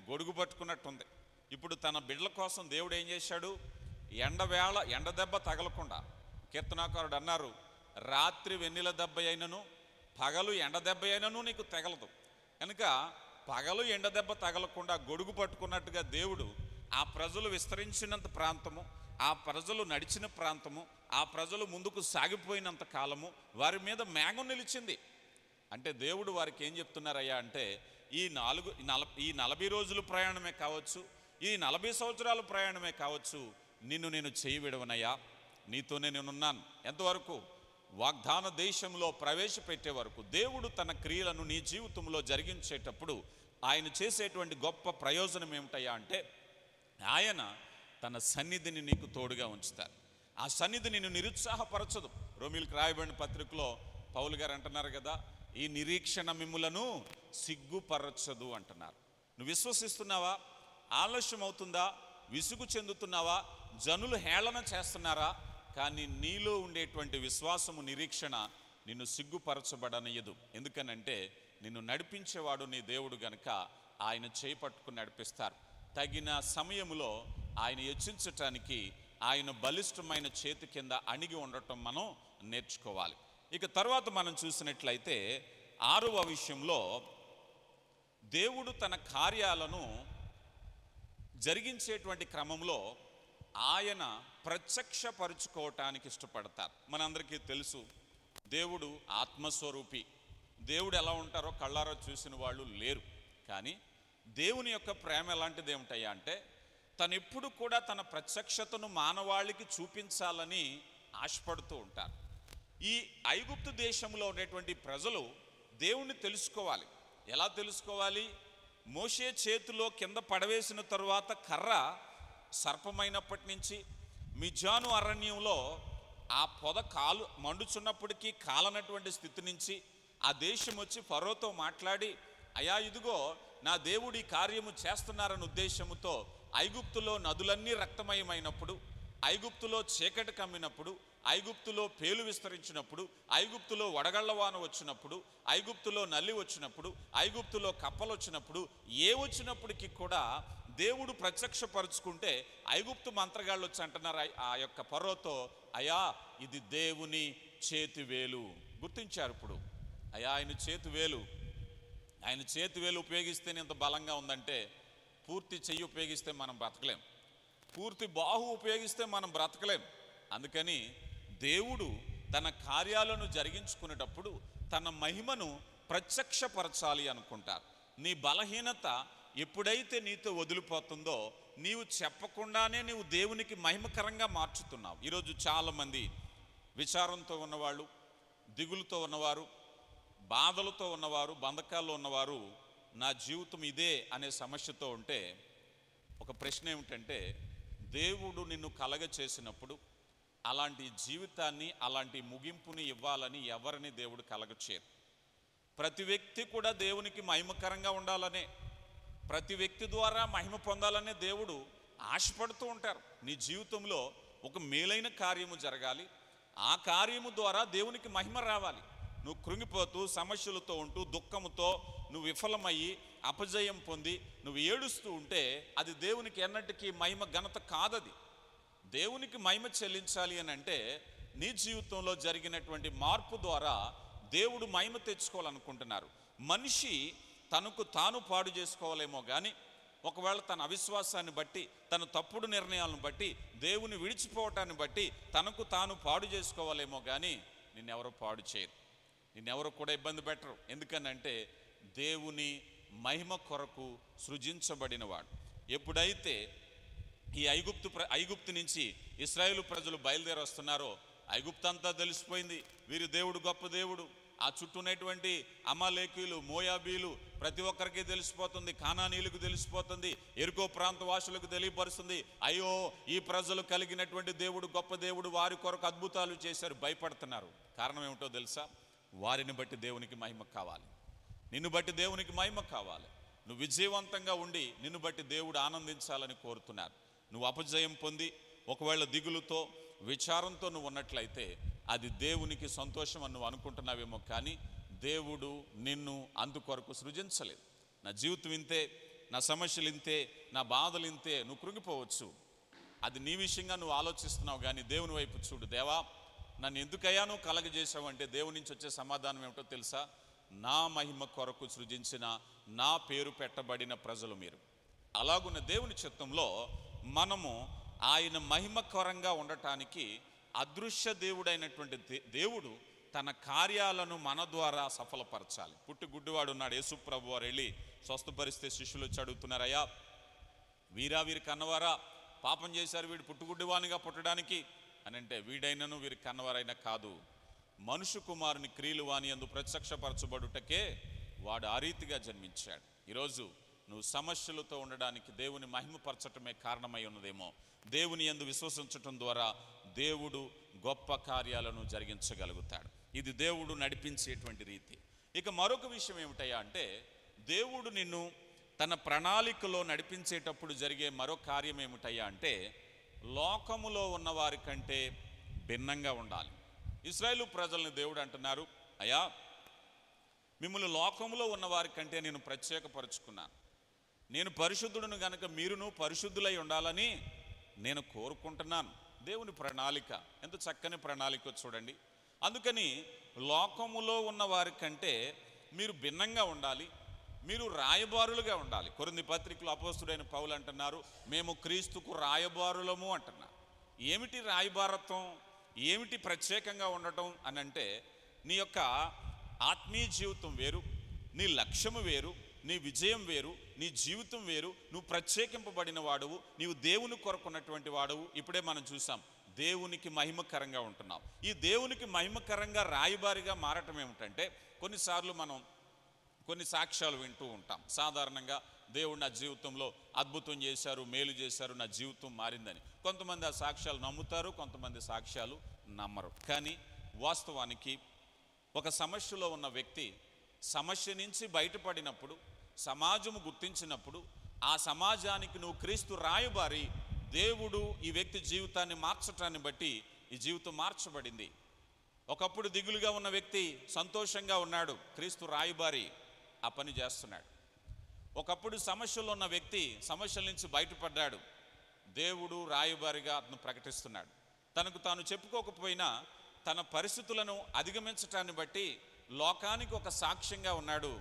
గొడుగు పట్టుకున్నట్టుంది. ఇప్పుడు తన బిడ్డల కోసం దేవుడు ఏం చేశాడు, ఎండ దెబ్బ తగలకుండా, కీర్తనాకారుడు అన్నారు, రాత్రి వెన్నెల దెబ్బ అయినను పగలు ఎండ దెబ్బ అయినను నీకు తగలదు. కనుక పగలు ఎండ దెబ్బ తగలకుండా గొడుగు పట్టుకున్నట్టుగా దేవుడు ఆ ప్రజలు విస్తరించినంత ప్రాంతము, ఆ ప్రజలు నడిచిన ప్రాంతము, ఆ ప్రజలు ముందుకు సాగిపోయినంత కాలము వారి మీద మేఘం నిలిచింది. అంటే దేవుడు వారికి ఏం చెప్తున్నారయ్యా అంటే, ఈ 40 రోజులు ప్రయాణమే కావచ్చు, ఈ 40 సంవత్సరాల ప్రయాణమే కావచ్చు, నిన్ను నేను చేయి విడవనయ్యా, నీతోనే నేనున్నాను. ఎంతవరకు? వాగ్దాన దేశంలో ప్రవేశపెట్టే వరకు. దేవుడు తన క్రియలను నీ జీవితంలో జరిగించేటప్పుడు ఆయన చేసేటువంటి గొప్ప ప్రయోజనం ఏమిటయ్యా అంటే, ఆయన తన సన్నిధిని నీకు తోడుగా ఉంచుతారు. ఆ సన్నిధి నిన్ను నిరుత్సాహపరచదు. రోమీయులకు రాయబడిన పత్రికలో పౌలు గారు అంటున్నారు కదా, ఈ నిరీక్షణ మిమ్ములను సిగ్గుపరచదు అంటున్నారు. నువ్వు విశ్వసిస్తున్నావా? ఆలస్యం అవుతుందా? విసుగు చెందుతున్నావా? జనులు హేళన చేస్తున్నారా? కానీ నీలో ఉండేటువంటి విశ్వాసము, నిరీక్షణ నిన్ను సిగ్గుపరచబడనియదు. ఎందుకనంటే నిన్ను నడిపించేవాడు నీ దేవుడు గనుక ఆయన చేయి పట్టుకుని నడిపిస్తారు. తగిన సమయంలో ఆయన హెచ్చించటానికి ఆయన బలిష్టమైన చేతి కింద అణిగి ఉండటం మనం నేర్చుకోవాలి. ఇక తర్వాత మనం చూసినట్లయితే 6వ విషయంలో, దేవుడు తన కార్యాలను జరిగించేటువంటి క్రమంలో ఆయన ప్రత్యక్షపరుచుకోవటానికి ఇష్టపడతారు. మనందరికీ తెలుసు, దేవుడు ఆత్మస్వరూపి. దేవుడు ఎలా ఉంటారో కళ్ళారో చూసిన వాళ్ళు లేరు. కానీ దేవుని యొక్క ప్రేమ ఎలాంటిది ఏమిటయ్యా అంటే, తను ఎప్పుడు కూడా తన ప్రత్యక్షతను మానవాళికి చూపించాలని ఆశపడుతూ ఉంటారు. ఈ ఐగుప్తు దేశంలో ఉండేటువంటి ప్రజలు దేవుణ్ణి తెలుసుకోవాలి. ఎలా తెలుసుకోవాలి? మోషే చేతిలో కింద పడవేసిన తరువాత కర్ర సర్పమైనప్పటి నుంచి మిజ్జాను అరణ్యంలో ఆ పొద మండుచున్నప్పటికీ కాలనటువంటి స్థితి నుంచి ఆ దేశం వచ్చి ఫరోతో మాట్లాడి, అయా ఇదిగో నా దేవుడి కార్యము చేస్తున్నారన్న ఉద్దేశముతో ఐగుప్తులో నదులన్నీ రక్తమయమైనప్పుడు, ఐగుప్తులో చీకటి కమ్మినప్పుడు, ఐగుప్తులో పేలు విస్తరించినప్పుడు, ఐగుప్తులో వడగళ్లవాన వచ్చినప్పుడు, ఐగుప్తులో నల్లి వచ్చినప్పుడు, ఐగుప్తులో కప్పలు వచ్చినప్పుడు, ఏ వచ్చినప్పటికీ కూడా దేవుడు ప్రత్యక్షపరుచుకుంటే ఐగుప్తు మంత్రగాళ్ళు వచ్చి అంటున్నారు ఆ యొక్క ఫరోతో, అయా ఇది దేవుని చేతివేలు. గుర్తించారు ఇప్పుడు, అయా ఆయన చేతివేలు, ఆయన చేతివేలు ఉపయోగిస్తేనే ఇంత బలంగా ఉందంటే, పూర్తి చెయ్యి ఉపయోగిస్తే మనం బ్రతకలేం, పూర్తి బాహు ఉపయోగిస్తే మనం బ్రతకలేం. అందుకని దేవుడు తన కార్యాలను జరిగించుకునేటప్పుడు తన మహిమను ప్రత్యక్షపరచాలి అనుకుంటారు. నీ బలహీనత ఎప్పుడైతే నీతో వదిలిపోతుందో, నీవు చెప్పకుండానే నీవు దేవునికి మహిమకరంగా మార్చుతున్నావు. ఈరోజు చాలామంది విచారంతో ఉన్నవాళ్ళు, దిగులుతో ఉన్నవారు, బాధలతో ఉన్నవారు, బంధకాల్లో ఉన్నవారు, నా జీవితం ఇదే అనే సమస్యతో ఉంటే, ఒక ప్రశ్న ఏమిటంటే, దేవుడు నిన్ను కలగ చేసినప్పుడు అలాంటి జీవితాన్ని, అలాంటి ముగింపుని ఇవ్వాలని ఎవరిని దేవుడు కలగ చేయరు. ప్రతి వ్యక్తి కూడా దేవునికి మహిమకరంగా ఉండాలనే, ప్రతి వ్యక్తి ద్వారా మహిమ పొందాలనే దేవుడు ఆశపడుతూ ఉంటారు. నీ జీవితంలో ఒక మేలైన కార్యము జరగాలి, ఆ కార్యము ద్వారా దేవునికి మహిమ రావాలి. నువ్వు కృంగిపోతూ సమస్యలతో ఉంటూ దుఃఖముతో నువ్వు విఫలమయ్యి అపజయం పొంది నువ్వు ఏడుస్తూ ఉంటే అది దేవునికి ఎన్నటికీ మహిమ ఘనత కాదది. దేవునికి మహిమ చెల్లించాలి అని అంటే నీ జీవితంలో జరిగినటువంటి మార్పు ద్వారా దేవుడు మహిమ తెచ్చుకోవాలనుకుంటున్నారు. మనిషి తనకు తాను పాడు చేసుకోవాలేమో కానీ, ఒకవేళ తన అవిశ్వాసాన్ని బట్టి, తన తప్పుడు నిర్ణయాలను బట్టి, దేవుని విడిచిపోవటాన్ని బట్టి తనకు తాను పాడు చేసుకోవాలేమో కానీ నిన్నెవరో పాడు చేయరు, నిన్నెవరో కూడా ఇబ్బంది పెట్టరు. ఎందుకనంటే దేవుని మహిమ కొరకు సృజించబడినవాడు. ఎప్పుడైతే ఈ ఐగుప్తు నుంచి ఇశ్రాయేలు ప్రజలు బయలుదేరి వస్తున్నారో ఐగుప్తు అంతా తెలిసిపోయింది, వీరి దేవుడు గొప్ప దేవుడు. ఆ చుట్టూ ఉన్నటువంటి అమాలేకీయులు, మోయాబీలు ప్రతి ఒక్కరికి తెలిసిపోతుంది, కానానీయులకు తెలిసిపోతుంది, ఎరుకో ప్రాంత వాసులకు తెలియపరుస్తుంది. అయ్యో, ఈ ప్రజలు కలిగినటువంటి దేవుడు గొప్ప దేవుడు, వారి కొరకు అద్భుతాలు చేశారు. భయపడుతున్నారు. కారణం ఏమిటో తెలుసా? వారిని బట్టి దేవునికి మహిమ కావాలి, నిన్ను బట్టి దేవునికి మహిమ కావాలి. నువ్వు విజయవంతంగా ఉండి నిన్ను బట్టి దేవుడు ఆనందించాలని కోరుతున్నారు. నువ్వు అపజయం పొంది ఒకవేళ దిగులుతో విచారంతో నువ్వు ఉన్నట్లయితే అది దేవునికి సంతోషం అని నువ్వు అనుకుంటున్నావేమో, కానీ దేవుడు నిన్ను అందుకొరకు సృజించలేదు. నా జీవితం ఇంతే, నా సమస్యలు ఇంతే, నా బాధలు ఇంతే, నువ్వు కృంగిపోవచ్చు. అది నీ విషయంగా నువ్వు ఆలోచిస్తున్నావు, కానీ దేవుని వైపు చూడు. దేవా, నన్ను ఎందుకయ్యా నువ్వు కలగజేసావు అంటే దేవుని నుంచి వచ్చే సమాధానం ఏమిటో తెలుసా? నా మహిమ కొరకు సృజించిన, నా పేరు పెట్టబడిన ప్రజలు మీరు. అలాగున్న దేవుని చిత్తంలో మనము ఆయన మహిమకరంగా ఉండటానికి అదృశ్య దేవుడైనటువంటి దేవుడు తన కార్యాలను మన ద్వారా సఫలపరచాలి. పుట్టి గుడ్డివాడు ఉన్నాడు, యేసుప్రభు వారు వెళ్ళి స్వస్థపరిస్తే శిష్యులు వచ్చి అడుగుతున్నారయ్యా, వీరి కన్నవారా పాపం చేశారు వీడు పుట్టుగుడ్డివానిగా పుట్టడానికి అని అంటే, వీడైనను వీరి కన్నవారైనా కాదు, మనుషు కుమారుని క్రియలు వాని యందు ప్రత్యక్షపరచబడుటకే వాడు ఆ రీతిగా జన్మించాడు. ఈరోజు నువ్వు సమస్యలతో ఉండడానికి దేవుని మహిమపరచటమే కారణమై ఉన్నదేమో. దేవుని యందు విశ్వసించటం ద్వారా దేవుడు గొప్ప కార్యాలను జరిగించగలుగుతాడు. ఇది దేవుడు నడిపించేటువంటి రీతి. ఇక మరొక విషయం ఏమిటయ్యా అంటే, దేవుడు నిన్ను తన ప్రణాళికలో నడిపించేటప్పుడు జరిగే మరో కార్యం ఏమిటయ్యా అంటే, లోకములో ఉన్నవారి కంటే భిన్నంగా ఉండాలి. ఇశ్రాయేలు ప్రజల్ని దేవుడు అంటున్నారు, అయ్యా, మిమ్మల్ని లోకములో ఉన్నవారి కంటే నేను ప్రత్యేకపరుచుకున్నాను. నేను పరిశుద్ధుడును గనక మీరును పరిశుద్ధులై ఉండాలని నేను కోరుకుంటున్నాను. దేవుని ప్రణాళిక ఎంత చక్కని ప్రణాళిక చూడండి. అందుకని లోకములో ఉన్న వారి కంటే మీరు భిన్నంగా ఉండాలి, మీరు రాయబారులుగా ఉండాలి. కొరింథీ పత్రికలో అపోస్తలుడైన పౌలు అంటున్నారు, మేము క్రీస్తుకు రాయబారులము అంటున్నారు. ఏమిటి రాయబారత్వం, ఏమిటి ప్రత్యేకంగా ఉండటం అని అంటే, నీ యొక్క ఆత్మీయ జీవితం వేరు, నీ లక్ష్యము వేరు, నీ విజయం వేరు, నీ జీవితం వేరు. నువ్వు ప్రత్యేకింపబడిన వాడువు, నీవు దేవుని కొరకున్నటువంటి వాడువు. ఇప్పుడే మనం చూసాం, దేవునికి మహిమకరంగా ఉంటున్నావు. ఈ దేవునికి మహిమకరంగా రాయబారిగా మారటం ఏమిటంటే, కొన్నిసార్లు మనం కొన్ని సాక్ష్యాలు వింటూ ఉంటాం. సాధారణంగా దేవుడు నా జీవితంలో అద్భుతం చేశారు, మేలు చేశారు, నా జీవితం మారిందని. కొంతమంది ఆ సాక్ష్యాలు నమ్ముతారు, కొంతమంది సాక్ష్యాలు నమ్మరు. కానీ వాస్తవానికి ఒక సమస్యలో ఉన్న వ్యక్తి సమస్య నుంచి బయటపడినప్పుడు, సమాజము గుర్తించినప్పుడు, ఆ సమాజానికి నువ్వు క్రీస్తు రాయబారి. దేవుడు ఈ వ్యక్తి జీవితాన్ని మార్చటాన్ని బట్టి ఈ జీవితం మార్చబడింది. ఒకప్పుడు దిగులుగా ఉన్న వ్యక్తి సంతోషంగా ఉన్నాడు, క్రీస్తు రాయబారి ఆ పని చేస్తున్నాడు. ఒకప్పుడు సమస్యలో ఉన్న వ్యక్తి సమస్యల నుంచి బయటపడ్డాడు, దేవుడు రాయబారిగా అతను ప్రకటిస్తున్నాడు. తనకు తాను చెప్పుకోకపోయినా తన పరిస్థితులను అధిగమించటాన్ని బట్టి లోకానికి ఒక సాక్ష్యంగా ఉన్నాడు,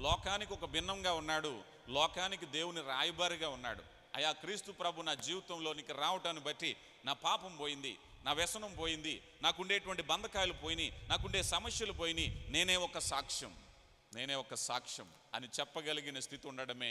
లోకానికి ఒక భిన్నంగా ఉన్నాడు, లోకానికి దేవుని రాయబారిగా ఉన్నాడు. అయా క్రీస్తు ప్రభు నా జీవితంలోనికి రావటాన్ని బట్టి నా పాపం పోయింది, నా వ్యసనం పోయింది, నాకుండేటువంటి బంధకాయలు పోయినాయి, నాకుండే సమస్యలు పోయినాయి, నేనే ఒక సాక్ష్యం అని చెప్పగలిగిన స్థితి ఉండడమే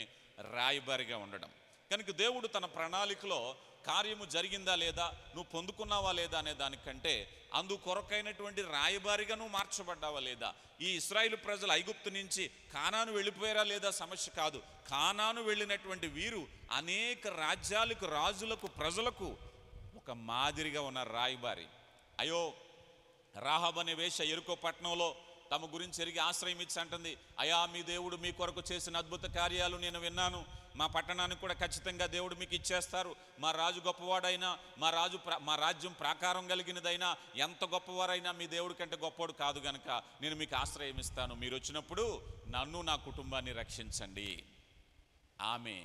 రాయబారిగా ఉండడం. కనుక దేవుడు తన ప్రణాళికలో కార్యము జరిగిందా లేదా, నువ్వు పొందుకున్నావా లేదా అనే దానికంటే అందుకొరకైనటువంటి రాయబారిగా నువ్వు మార్చబడ్డావా లేదా. ఈ ఇశ్రాయేలు ప్రజలు ఐగుప్తు నుంచి కానాను వెళ్ళిపోయారా లేదా సమస్య కాదు. కానాను వెళ్ళినటువంటి వీరు అనేక రాజ్యాలకు, రాజులకు, ప్రజలకు ఒక మాదిరిగా ఉన్న రాయబారి. అయ్యో, రాహాబ్ అనే వేశ్య ఎరుకో పట్టణంలో తమ గురించి ఎరిగి ఆశ్రయం ఇచ్చి అంటుంది, అయా మీ దేవుడు మీ కొరకు చేసిన అద్భుత కార్యాలు నేను విన్నాను, మా పట్టణానికి కూడా ఖచ్చితంగా దేవుడు మీకు ఇచ్చేస్తారు, మా రాజు గొప్పవాడైనా, మా రాజ్యం ప్రాకారం కలిగినదైనా, ఎంత గొప్పవారైనా మీ దేవుడి కంటే గొప్పవాడు కాదు గనక నేను మీకు ఆశ్రయం ఇస్తాను, మీరు వచ్చినప్పుడు నన్ను నా కుటుంబాన్ని రక్షించండి. ఆమె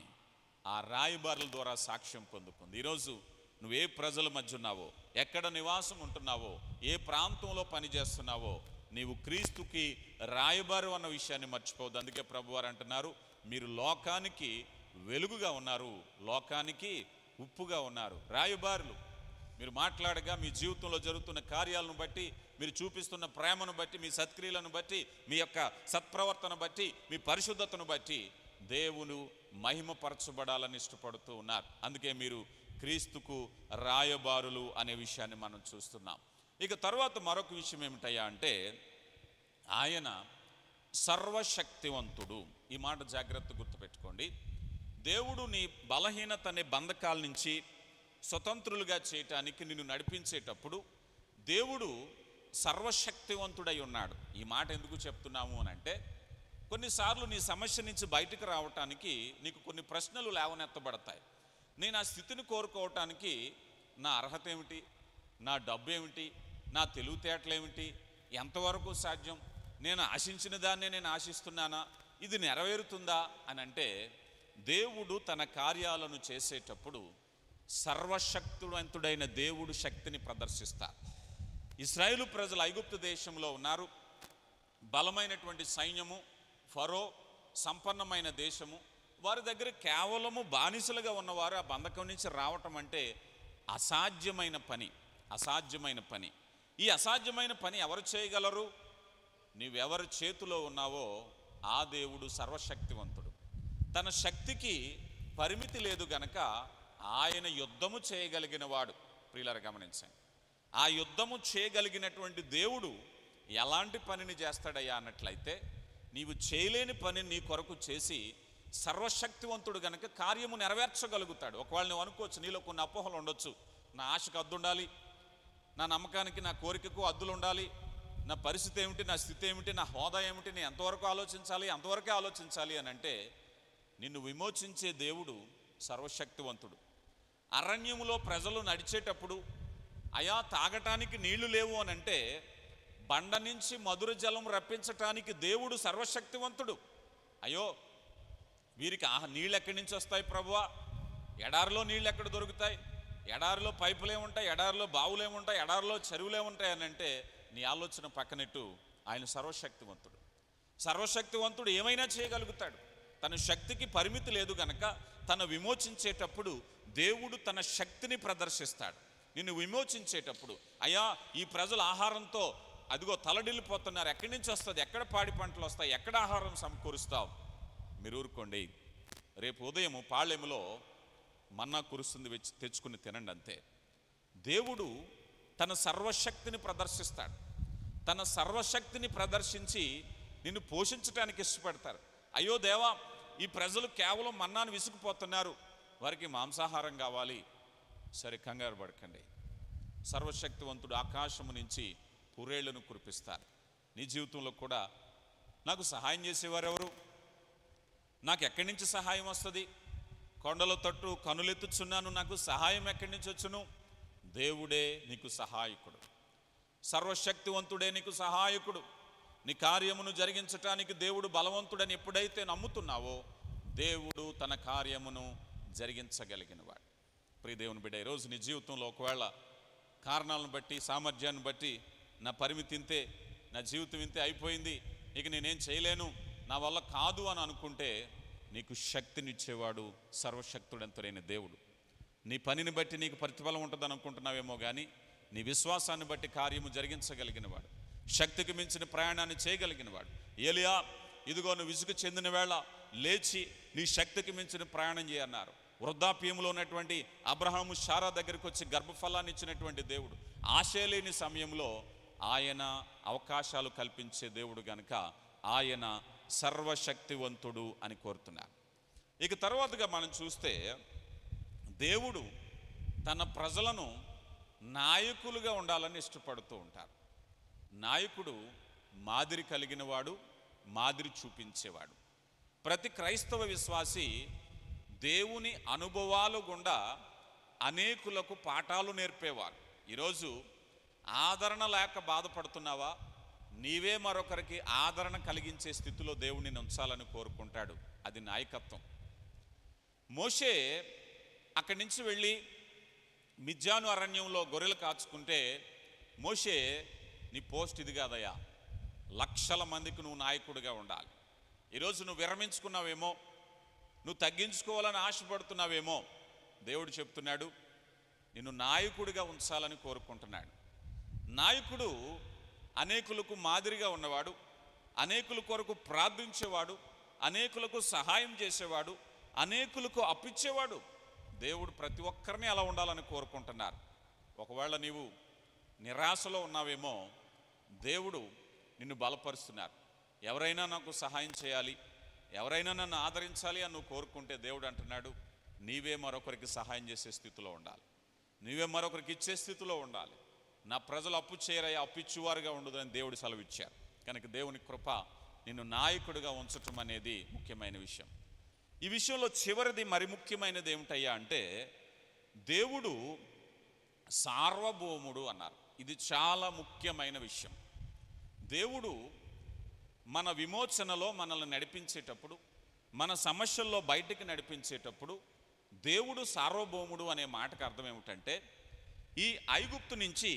ఆ రాయబారుల ద్వారా సాక్ష్యం పొందుకుంది. ఈరోజు నువ్వే ప్రజల మధ్య ఉన్నావో, ఎక్కడ నివాసం ఉంటున్నావో, ఏ ప్రాంతంలో పనిచేస్తున్నావో, నీవు క్రీస్తుకి రాయబారు అన్న విషయాన్ని మర్చిపోవద్దు. అందుకే ప్రభువారు అంటున్నారు, మీరు లోకానికి వెలుగుగా ఉన్నారు, లోకానికి ఉప్పుగా ఉన్నారు. రాయబారులు మీరు మాట్లాడగా మీ జీవితంలో జరుగుతున్న కార్యాలను బట్టి, మీరు చూపిస్తున్న ప్రేమను బట్టి, మీ సత్క్రియలను బట్టి, మీ యొక్క సత్ప్రవర్తన బట్టి, మీ పరిశుద్ధతను బట్టి దేవుడు మహిమపరచబడాలని ఇష్టపడుతూ ఉన్నారు. అందుకే మీరు క్రీస్తుకు రాయబారులు అనే విషయాన్ని మనం చూస్తున్నాం. ఇక తర్వాత మరొక విషయం ఏమిటయ్యా అంటే, ఆయన సర్వశక్తివంతుడు. ఈ మాట జాగ్రత్త గుర్తుపెట్టుకోండి. దేవుడు నీ బలహీనత అనే బంధకాల నుంచి స్వతంత్రులుగా చేయటానికి నిన్ను నడిపించేటప్పుడు దేవుడు సర్వశక్తివంతుడై ఉన్నాడు. ఈ మాట ఎందుకు చెప్తున్నాము అని అంటే, కొన్నిసార్లు నీ సమస్య నుంచి బయటకు రావటానికి నీకు కొన్ని ప్రశ్నలు లేవనెత్తబడతాయి. నేను ఆ స్థితిని కోరుకోవటానికి నా అర్హత ఏమిటి, నా డబ్బు ఏమిటి, నా తెలివితేటలు ఏమిటి, ఎంతవరకు సాధ్యం, నేను ఆశించిన దాన్నే నేను ఆశిస్తున్నానా, ఇది నెరవేరుతుందా అని అంటే, దేవుడు తన కార్యాలను చేసేటప్పుడు సర్వశక్తివంతుడైన దేవుడు శక్తిని ప్రదర్శిస్తారు. ఇశ్రాయేలు ప్రజలు ఐగుప్తు దేశంలో ఉన్నారు. బలమైనటువంటి సైన్యము, ఫరో, సంపన్నమైన దేశము. వారి దగ్గర కేవలము బానిసలుగా ఉన్నవారు ఆ బంధకం నుంచి రావటం అంటే అసాధ్యమైన పని. ఈ అసాధ్యమైన పని ఎవరు చేయగలరు? నీవెవరి చేతిలో ఉన్నావో ఆ దేవుడు సర్వశక్తివంతుడు. తన శక్తికి పరిమితి లేదు గనక ఆయన యుద్ధము చేయగలిగిన వాడు. ప్రియులారా గమనించండి, ఆ యుద్ధము చేయగలిగినటువంటి దేవుడు ఎలాంటి పనిని చేస్తాడయ్యా అన్నట్లయితే, నీవు చేయలేని పని నీ కొరకు చేసి సర్వశక్తివంతుడు గనక కార్యము నెరవేర్చగలుగుతాడు. ఒకవేళ నువ్వు అనుకోవచ్చు, నీలో కొన్ని అపోహలు ఉండొచ్చు, నా ఆశకు హద్దు ఉండాలి, నా నమ్మకానికి నా కోరికకు హద్దులు ఉండాలి, నా పరిస్థితి ఏమిటి, నా స్థితి ఏమిటి, నా హోదా ఏమిటి, నేను ఎంతవరకు ఆలోచించాలి, అంతవరకే ఆలోచించాలి అని అంటే, నిన్ను విమోచించే దేవుడు సర్వశక్తివంతుడు. అరణ్యములో ప్రజలు నడిచేటప్పుడు అయా తాగటానికి నీళ్లు లేవు అని అంటే, బండ నుంచి మధుర జలం రప్పించటానికి దేవుడు సర్వశక్తివంతుడు. అయ్యో వీరికి నీళ్ళు ఎక్కడి నుంచి వస్తాయి ప్రభువా, ఎడారిలో నీళ్ళు ఎక్కడ దొరుకుతాయి, ఎడారిలో పైపులేముంటాయి, ఎడారిలో బావులేముంటాయి, ఎడారిలో చెరువులేముంటాయి అని అంటే, నీ ఆలోచన పక్కనట్టు ఆయన సర్వశక్తివంతుడు. సర్వశక్తివంతుడు ఏమైనా చేయగలుగుతాడు. తన శక్తికి పరిమితి లేదు గనక తను విమోచించేటప్పుడు దేవుడు తన శక్తిని ప్రదర్శిస్తాడు. నిన్ను విమోచించేటప్పుడు, అయ్యా ఈ ప్రజలు ఆహారంతో అదిగో తలడిల్లిపోతున్నారు, ఎక్కడి నుంచి వస్తుంది, ఎక్కడ పాడి పంటలు వస్తాయి, ఎక్కడ ఆహారం సమకూరుస్తావు, మీరు ఊరుకోండి, రేపు ఉదయం పాళెములో మన్నా కురుస్తుంది, తెచ్చుకుని తినండి అంతే. దేవుడు తన సర్వశక్తిని ప్రదర్శిస్తాడు. తన సర్వశక్తిని ప్రదర్శించి నిన్ను పోషించడానికి ఇష్టపడతారు. అయ్యో దేవా, ఈ ప్రజలు కేవలం మన్నాను విసుకుపోతున్నారు, వారికి మాంసాహారం కావాలి. సరే, కంగారు పడకండి, సర్వశక్తివంతుడు ఆకాశము నుంచి పూరేళ్లను కురిపిస్తారు. నీ జీవితంలో కూడా నాకు సహాయం చేసేవారు ఎవరు, నాకు ఎక్కడి నుంచి సహాయం వస్తుంది, కొండల తట్టు కనులెత్తుచున్నాను, నాకు సహాయం ఎక్కడి నుంచి వచ్చును? దేవుడే నీకు సహాయకుడు, సర్వశక్తివంతుడే నీకు సహాయకుడు. నీ కార్యమును జరిగించటానికి దేవుడు బలవంతుడని ఎప్పుడైతే నమ్ముతున్నావో, దేవుడు తన కార్యమును జరిగించగలిగినవాడు. ప్రియ దేవుని బిడ్డ, ఈరోజు నీ జీవితంలో ఒకవేళ కారణాలను బట్టి, సామర్థ్యాన్ని బట్టి, నా పరిమితి ఇంతే, నా జీవితం ఇంతే అయిపోయింది, ఇక నేనేం చేయలేను, నా వల్ల కాదు అని అనుకుంటే, నీకు శక్తినిచ్చేవాడు సర్వశక్తుడంతుడైన దేవుడు. నీ పనిని బట్టి నీకు ప్రతిఫలం ఉంటుందని అనుకుంటున్నావేమో కానీ, నీ విశ్వాసాన్ని బట్టి కార్యము జరిగించగలిగినవాడు, శక్తికి మించిన ప్రయాణాన్ని చేయగలిగినవాడు. ఏలియా, ఇదిగో నువ్వు విసుగు చెందిన వేళ లేచి నీ శక్తికి మించిన ప్రయాణం చేయన్నారు. వృద్ధాప్యంలో ఉన్నటువంటి అబ్రహాము శారా దగ్గరికి వచ్చి గర్భఫలాన్ని ఇచ్చినటువంటి దేవుడు, ఆశ లేని సమయంలో ఆయన అవకాశాలు కల్పించే దేవుడు గనుక ఆయన సర్వశక్తివంతుడు అని కోరుతున్నారు. ఇక తర్వాతగా మనం చూస్తే, దేవుడు తన ప్రజలను నాయకులుగా ఉండాలని ఇష్టపడుతూ ఉంటారు. నాయకుడు మాదిరి కలిగినవాడు, మాదిరి చూపించేవాడు. ప్రతి క్రైస్తవ విశ్వాసి దేవుని అనుభవాలు గుండా అనేకులకు పాఠాలు నేర్పేవారు. ఈరోజు ఆదరణ లేక బాధపడుతున్నావా? నీవే మరొకరికి ఆదరణ కలిగించే స్థితిలో దేవుని ఉంచాలని కోరుకుంటాడు. అది నాయకత్వం. మోషే అక్కడి నుంచి వెళ్ళి మిద్యాను అరణ్యంలో గొర్రెలు కాచుకుంటే, మోషే నీ పోస్ట్ ఇది కాదయ్యా, లక్షల మందికి నువ్వు నాయకుడిగా ఉండాలి. ఈరోజు నువ్వు విరమించుకున్నావేమో, నువ్వు తగ్గించుకోవాలని ఆశపడుతున్నావేమో, దేవుడు చెప్తున్నాడు నిన్ను నాయకుడిగా ఉంచాలని కోరుకుంటున్నాడు. నాయకుడు అనేకులకు మాదిరిగా ఉన్నవాడు, అనేకుల కొరకు ప్రార్థించేవాడు, అనేకులకు సహాయం చేసేవాడు, అనేకులకు అప్పిచ్చేవాడు. దేవుడు ప్రతి ఒక్కరిని అలా ఉండాలని కోరుకుంటున్నారు. ఒకవేళ నీవు నిరాశలో ఉన్నావేమో, దేవుడు నిన్ను బలపరుస్తున్నారు. ఎవరైనా నాకు సహాయం చేయాలి, ఎవరైనా నన్ను ఆదరించాలి అని నువ్వు కోరుకుంటే దేవుడు అంటున్నాడు నీవే మరొకరికి సహాయం చేసే స్థితిలో ఉండాలి, నీవే మరొకరికి ఇచ్చే స్థితిలో ఉండాలి. నా ప్రజలు అప్పు చేయరయ్యా, అప్పిచ్చువారుగా ఉండదు అని దేవుడు సెలవిచ్చారు. కనుక దేవుని కృప నిన్ను నాయకుడిగా ఉంచటం అనేది ముఖ్యమైన విషయం. ఈ విషయంలో చివరిది మరి ముఖ్యమైనది ఏమిటయ్యా అంటే, దేవుడు సార్వభౌముడు అన్నారు. ఇది చాలా ముఖ్యమైన విషయం. దేవుడు మన విమోచనలో మనల్ని నడిపించేటప్పుడు, మన సమస్యల్లో బయటికి నడిపించేటప్పుడు దేవుడు సార్వభౌముడు అనే మాటకు అర్థం ఏమిటంటే, ఈ ఐగుప్తు నుంచి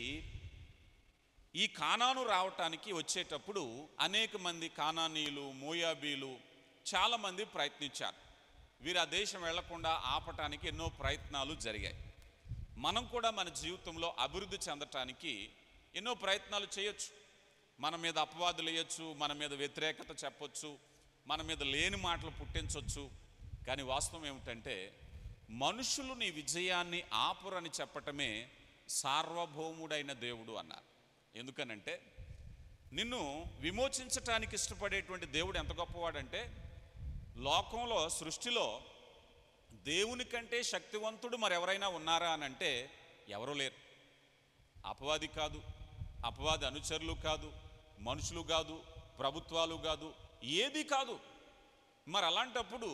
ఈ కానాను రావటానికి వచ్చేటప్పుడు అనేక మంది కానానీయులు, మోయాబీలు చాలామంది ప్రయత్నించారు. వీరు ఆ దేశం వెళ్లకుండా ఆపటానికి ఎన్నో ప్రయత్నాలు జరిగాయి. మనం కూడా మన జీవితంలో అభివృద్ధి చెందటానికి ఎన్నో ప్రయత్నాలు చేయొచ్చు. మన మీద అపవాదులు వేయచ్చు, మన మీద వ్యతిరేకత చెప్పొచ్చు, మన మీద లేని మాటలు పుట్టించవచ్చు. కానీ వాస్తవం ఏమిటంటే, మనుషులు నీ విజయాన్ని ఆపురని చెప్పటమే సార్వభౌముడైన దేవుడు అన్నారు. ఎందుకనంటే, నిన్ను విమోచించటానికి ఇష్టపడేటువంటి దేవుడు ఎంత గొప్పవాడంటే, లోకంలో సృష్టిలో దేవుని కంటే శక్తివంతుడు మరెవరైనా ఉన్నారా అని అంటే ఎవరూ లేరు. అపవాది కాదు, అపవాది అనుచరులు కాదు, మనుషులు కాదు, ప్రభుత్వాలు కాదు, ఏది కాదు. మరి అలాంటప్పుడు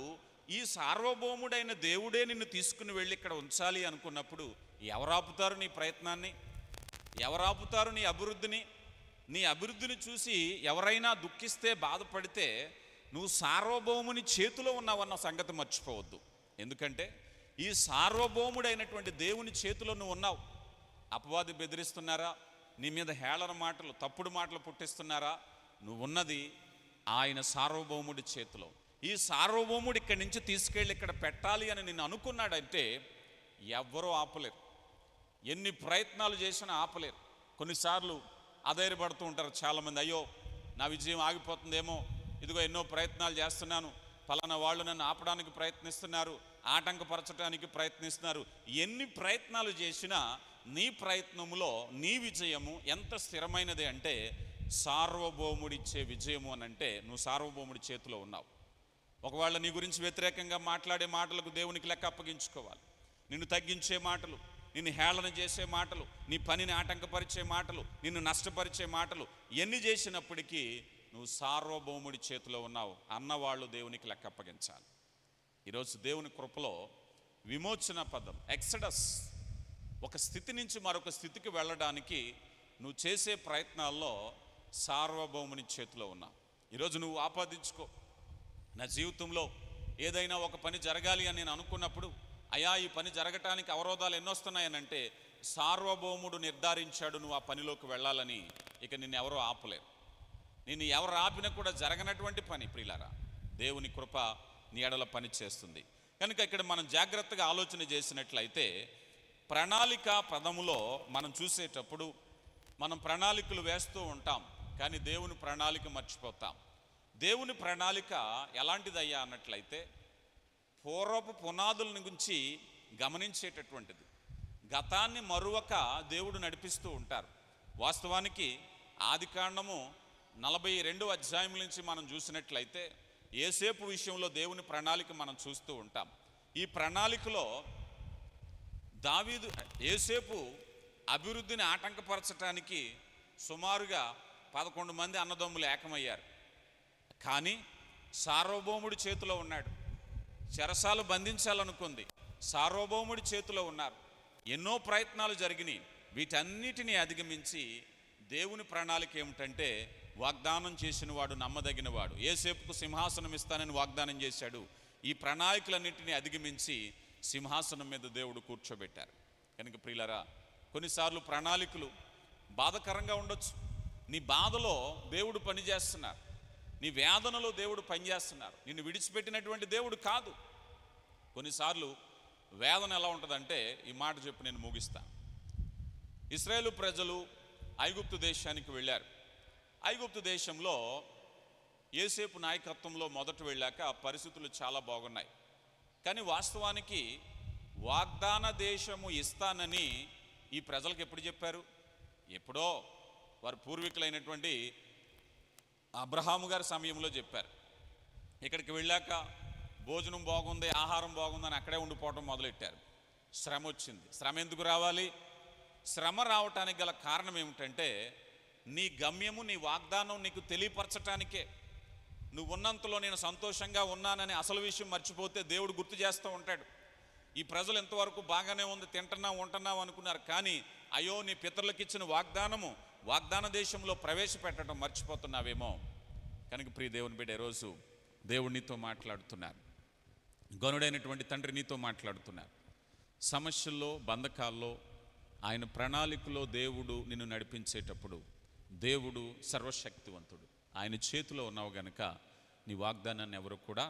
ఈ సార్వభౌముడైన దేవుడే నిన్ను తీసుకుని వెళ్ళి ఇక్కడ ఉంచాలి అనుకున్నప్పుడు ఎవరు ఆపుతారు నీ ప్రయత్నాన్ని? ఎవరు ఆపుతారు నీ అభివృద్ధిని? నీ అభివృద్ధిని చూసి ఎవరైనా దుఃఖిస్తే, బాధపడితే నువ్వు సార్వభౌముని చేతిలో ఉన్నావన్న సంగతి మర్చిపోవద్దు. ఎందుకంటే ఈ సార్వభౌముడైనటువంటి దేవుని చేతిలో నువ్వు ఉన్నావు. అపవాది బెదిరిస్తున్నారా? నీ మీద హేళన మాటలు, తప్పుడు మాటలు పుట్టిస్తున్నారా? నువ్వు ఉన్నది ఆయన సార్వభౌముడి చేతిలో. ఈ సార్వభౌముడు ఇక్కడి నుంచి తీసుకెళ్ళి ఇక్కడ పెట్టాలి అని నిన్ను అనుకున్నాడంటే ఎవ్వరూ ఆపలేరు. ఎన్ని ప్రయత్నాలు చేసినా ఆపలేరు. కొన్నిసార్లు అధైర్యపడుతూ ఉంటారు చాలామంది, అయ్యో నా విజయం ఆగిపోతుందేమో, ఇదిగో ఎన్నో ప్రయత్నాలు చేస్తున్నాను, ఫలానా వాళ్ళు నన్ను ఆపడానికి ప్రయత్నిస్తున్నారు, ఆటంకపరచడానికి ప్రయత్నిస్తున్నారు. ఎన్ని ప్రయత్నాలు చేసినా నీ ప్రయత్నములో నీ విజయము ఎంత స్థిరమైనది అంటే సార్వభౌముడిచ్చే విజయము అని అంటే నువ్వు సార్వభౌముడి చేతిలో ఉన్నావు. ఒకవేళ నీ గురించి వ్యతిరేకంగా మాట్లాడే మాటలకు దేవునికి లెక్క అప్పగించుకోవాలి. నిన్ను తగ్గించే మాటలు, నిన్ను హేళన చేసే మాటలు, నీ పనిని ఆటంకపరిచే మాటలు, నిన్ను నష్టపరిచే మాటలు ఎన్ని చేసినప్పటికీ నువ్వు సార్వభౌముడి చేతిలో ఉన్నావు అన్నవాళ్ళు దేవునికి లెక్క అప్పగించాలి. ఈరోజు దేవుని కృపలో విమోచన పదం ఎక్సడస్, ఒక స్థితి నుంచి మరొక స్థితికి వెళ్ళడానికి నువ్వు చేసే ప్రయత్నాల్లో సార్వభౌముని చేతిలో ఉన్నావు. ఈరోజు నువ్వు ఆపాదించుకో. నా జీవితంలో ఏదైనా ఒక పని జరగాలి అని నేను అనుకున్నప్పుడు, అయ్యా ఈ పని జరగటానికి అవరోధాలు ఎన్నొస్తున్నాయనంటే సార్వభౌముడు నిర్ధారించాడు నువ్వు ఆ పనిలోకి వెళ్ళాలని. ఇక నిన్ను ఎవరో ఆపలేరు. నిన్ను ఎవరు ఆపినా కూడా జరగనటువంటి పని ప్రియులారా దేవుని కృప నీ ఎడల పని చేస్తుంది. కనుక ఇక్కడ మనం జాగ్రత్తగా ఆలోచన చేసినట్లయితే ప్రణాళిక పదములో మనం చూసేటప్పుడు మనం ప్రణాళికలు వేస్తూ ఉంటాం, కానీ దేవుని ప్రణాళిక మర్చిపోతాం. దేవుని ప్రణాళిక ఎలాంటిదయ్యా అన్నట్లయితే పూర్వపు పునాదుల గురించి గమనించేటటువంటిది. గతాన్ని మరువక దేవుడు నడిపిస్తూ ఉంటారు. వాస్తవానికి ఆదికాండము 42వ అధ్యాయం నుంచి మనం చూసినట్లయితే యోసేపు విషయంలో దేవుని ప్రణాళిక మనం చూస్తూ ఉంటాం. ఈ ప్రణాళికలో యోసేపు అభివృద్ధిని ఆటంకపరచడానికి సుమారుగా 11 మంది అన్నదమ్ములు ఏకమయ్యారు. కానీ సార్వభౌముడి చేతిలో ఉన్నాడు. చెరసాలు బంధించాలనుకుంది, సార్వభౌముడి చేతిలో ఉన్నారు. ఎన్నో ప్రయత్నాలు జరిగినాయి. వీటన్నిటినీ అధిగమించి దేవుని ప్రణాళిక ఏమిటంటే, వాగ్దానం చేసిన వాడు నమ్మదగిన వాడు, యోసేపుకు సింహాసనం ఇస్తానని వాగ్దానం చేశాడు. ఈ ప్రణాళికలన్నింటినీ అధిగమించి సింహాసనం మీద దేవుడు కూర్చోబెట్టారు. కనుక ప్రియులారా, కొన్నిసార్లు ప్రణాళికలు బాధకరంగా ఉండొచ్చు. నీ బాధలో దేవుడు పనిచేస్తున్నారు, నీ వేదనలో దేవుడు పనిచేస్తున్నారు. నిన్ను విడిచిపెట్టినటువంటి దేవుడు కాదు. కొన్నిసార్లు వేదన ఎలా ఉంటుందంటే, ఈ మాట చెప్పి నేను ముగిస్తాను. ఇశ్రాయేలు ప్రజలు ఐగుప్తు దేశానికి వెళ్ళారు. ఐగుప్తు దేశంలో యోసేపు నాయకత్వంలో మొదట వెళ్ళాక పరిస్థితులు చాలా బాగున్నాయి. కానీ వాస్తవానికి వాగ్దాన దేశము ఇస్తానని ఈ ప్రజలకు ఎప్పుడు చెప్పారు? ఎప్పుడో వారి పూర్వీకులైనటువంటి అబ్రహాము గారి సమయంలో చెప్పారు. ఇక్కడికి వెళ్ళాక భోజనం బాగుంది, ఆహారం బాగుందని అక్కడే ఉండిపోవడం మొదలెట్టారు. శ్రమ వచ్చింది. శ్రమ ఎందుకు రావాలి? శ్రమ రావటానికి గల కారణం ఏమిటంటే, నీ గమ్యము, నీ వాగ్దానం నీకు తెలియపరచటానికే. నువ్వు ఉన్నంతలో నేను సంతోషంగా ఉన్నానని అసలు విషయం మర్చిపోతే దేవుడు గుర్తు చేస్తూ ఉంటాడు. ఈ ప్రజలు ఎంతవరకు బాగానే ఉంది, తింటున్నావు ఉంటున్నావు అనుకున్నారు. కానీ అయ్యో, నీ పితరులకు ఇచ్చిన వాగ్దానము వాగ్దాన దేశంలో ప్రవేశపెట్టడం మర్చిపోతున్నావేమో. కనుక ప్రియ దేవుని బిడ్డ, ఈరోజు దేవుడు నీతో మాట్లాడుతున్నారు. గనుడైనటువంటి తండ్రి నీతో మాట్లాడుతున్నారు. సమస్యల్లో, బంధకాల్లో, ఆయన ప్రణాళికలో దేవుడు నిన్ను నడిపించేటప్పుడు దేవుడు సర్వశక్తివంతుడు. ఆయన చేతిలో ఉన్నావు గనుక నీ వాగ్దానాన్ని ఎవరు కూడా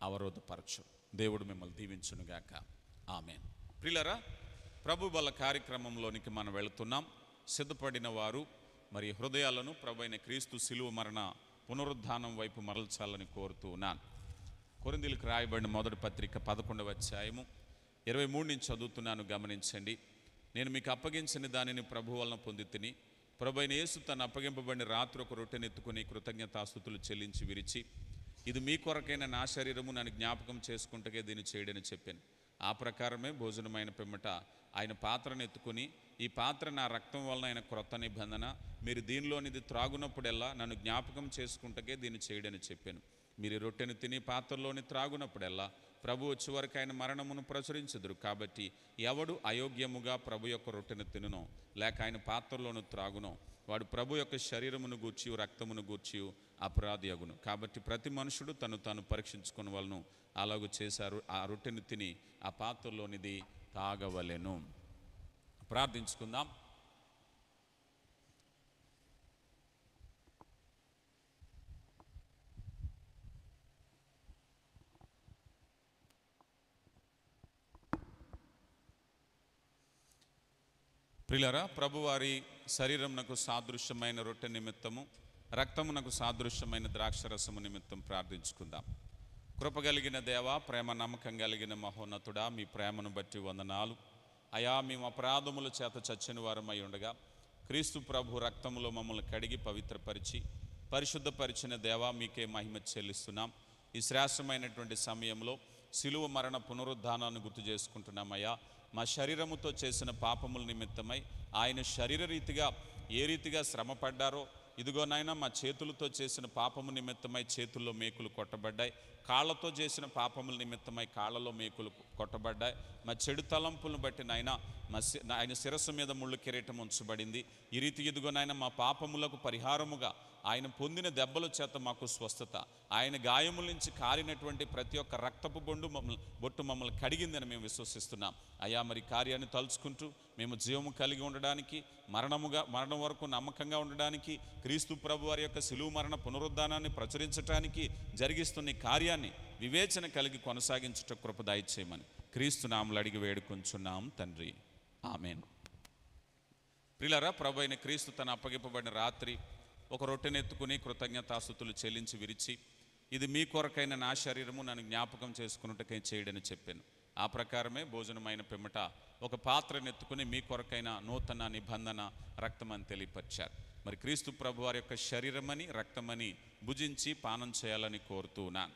అవరోధపరచు. దేవుడు మిమ్మల్ని దీవించునుగాక. ఆమేన్. ప్రియులారా, ప్రభు బల కార్యక్రమంలోనికి మనం వెళుతున్నాం. సిద్ధపడిన వారు మరి హృదయాలను ప్రభు అయిన క్రీస్తు శిలువ మరణ పునరుద్ధానం వైపు మరల్చాలని కోరుతూ ఉన్నాను. కొరింథీయులకు రాయబడిన మొదటి పత్రిక 11వ అధ్యాయము 23 నుంచి చదువుతున్నాను, గమనించండి. నేను మీకు అప్పగించిన దానిని ప్రభు వలన పొంది తిని, ప్రభు అయిన యేసు తను అప్పగింపబడిన రాత్రి ఒక రొట్టెనెత్తుకుని కృతజ్ఞతాస్తుతులు చెల్లించి విరిచి, ఇది మీ కొరకైన నా శరీరము, నన్ను జ్ఞాపకం చేసుకుంటకే దీన్ని చేయడని చెప్పాను. ఆ ప్రకారమే భోజనమైన పిమ్మట ఆయన పాత్రను ఎత్తుకుని, ఈ పాత్ర నా రక్తం వలన అయిన క్రొత్త నిబంధన, మీరు దీనిలోనిది త్రాగునప్పుడెల్లా నన్ను జ్ఞాపకం చేసుకుంటకే దీన్ని చేయడని చెప్పాను. మీరు రొట్టెను తిని పాత్రలోని త్రాగునప్పుడెల్లా ప్రభు వచ్చే వరకు ఆయన మరణమును ప్రచురించుదురు. కాబట్టి ఎవడు అయోగ్యముగా ప్రభు యొక్క రొట్టెను తినునో లేక ఆయన పాత్రలోను త్రాగునో వాడు ప్రభు యొక్క శరీరమును గూర్చి రక్తమును గూర్చి అపరాధి అగును. కాబట్టి ప్రతి మనుషుడు తను తాను పరీక్షించుకుని వాళ్ళను అలాగూ చేశారు. ఆ రొట్టెను తిని ఆ పాత్రలోనిది తాగవలెను. ప్రార్థించుకుందాం. ప్రియులారా, ప్రభువారి శరీరమునకు సాదృశ్యమైన రొట్టె నిమిత్తము, రక్తమునకు సాదృశ్యమైన ద్రాక్షరసము నిమిత్తం ప్రార్థించుకుందాం. కృపగలిగిన దేవా, ప్రేమ నమ్మకం కలిగిన మహోన్నతుడా, మీ ప్రేమను బట్టి వందనాలు. అయా, మేము అపరాధముల చేత చచ్చిన వారమై ఉండగా క్రీస్తు ప్రభు రక్తములో మమ్మల్ని కడిగి పవిత్రపరిచి పరిశుద్ధపరిచిన దేవా, మీకే మహిమ చెల్లిస్తున్నాం. ఈ శ్రేష్టమైనటువంటి సమయంలో శిలువ మరణ పునరుద్ధానాన్ని గుర్తు చేసుకుంటున్నామయ్యా. మా శరీరముతో చేసిన పాపముల నిమిత్తమై ఆయన శరీరరీతిగా ఏ రీతిగా శ్రమపడ్డారో, ఇదిగోనైనా మా చేతులతో చేసిన పాపము నిమిత్తమై చేతుల్లో మేకులు కొట్టబడ్డాయి, కాళ్ళతో చేసిన పాపముల నిమిత్తమై కాళ్ళలో మేకులు కొట్టబడ్డాయి. మా చెడు తలంపులను బట్టి నాయన ఆయన శిరస్సు మీద ముళ్ళు కిరీటం ఉంచబడింది. ఈ రీతి ఇదిగోనైనా మా పాపములకు పరిహారముగా ఆయన పొందిన దెబ్బల చేత మాకు స్వస్థత, ఆయన గాయముల నుంచి కారినటువంటి ప్రతి ఒక్క రక్తపు బొట్టు మమ్మల్ని కడిగిందని మేము విశ్వసిస్తున్నాం. అయ్యా, మరి కార్యాన్ని తలుచుకుంటూ మేము జీవము కలిగి ఉండడానికి, మరణం వరకు నమ్మకంగా ఉండడానికి, క్రీస్తు ప్రభు వారి యొక్క శిలువ మరణ పునరుద్ధానాన్ని ప్రచురించడానికి జరిగిస్తున్న ఈ కార్యాన్ని వివేచన కలిగి కొనసాగించుట కృప దయచేయమని క్రీస్తు నామములో అడిగి వేడుకొంచున్నాం తండ్రి. ఆమేన్. ప్రియులారా, ప్రభు అయిన క్రీస్తు తను అప్పగింపబడిన రాత్రి ఒక రొట్టెనెత్తుకుని కృతజ్ఞతాస్తుతులు చెల్లించి విరిచి, ఇది మీ కొరకైన నా శరీరము, నన్ను జ్ఞాపకం చేసుకున్నట్టుకై చేయడని చెప్పాను. ఆ ప్రకారమే భోజనమైన పిమ్మట ఒక పాత్రనెత్తుకుని మీ కొరకైన నూతన నిబంధన రక్తమని తెలియపరిచారు. మరి క్రీస్తు ప్రభు వారి యొక్క శరీరమని రక్తమని భుజించి పానం చేయాలని కోరుతూ ఉన్నాను.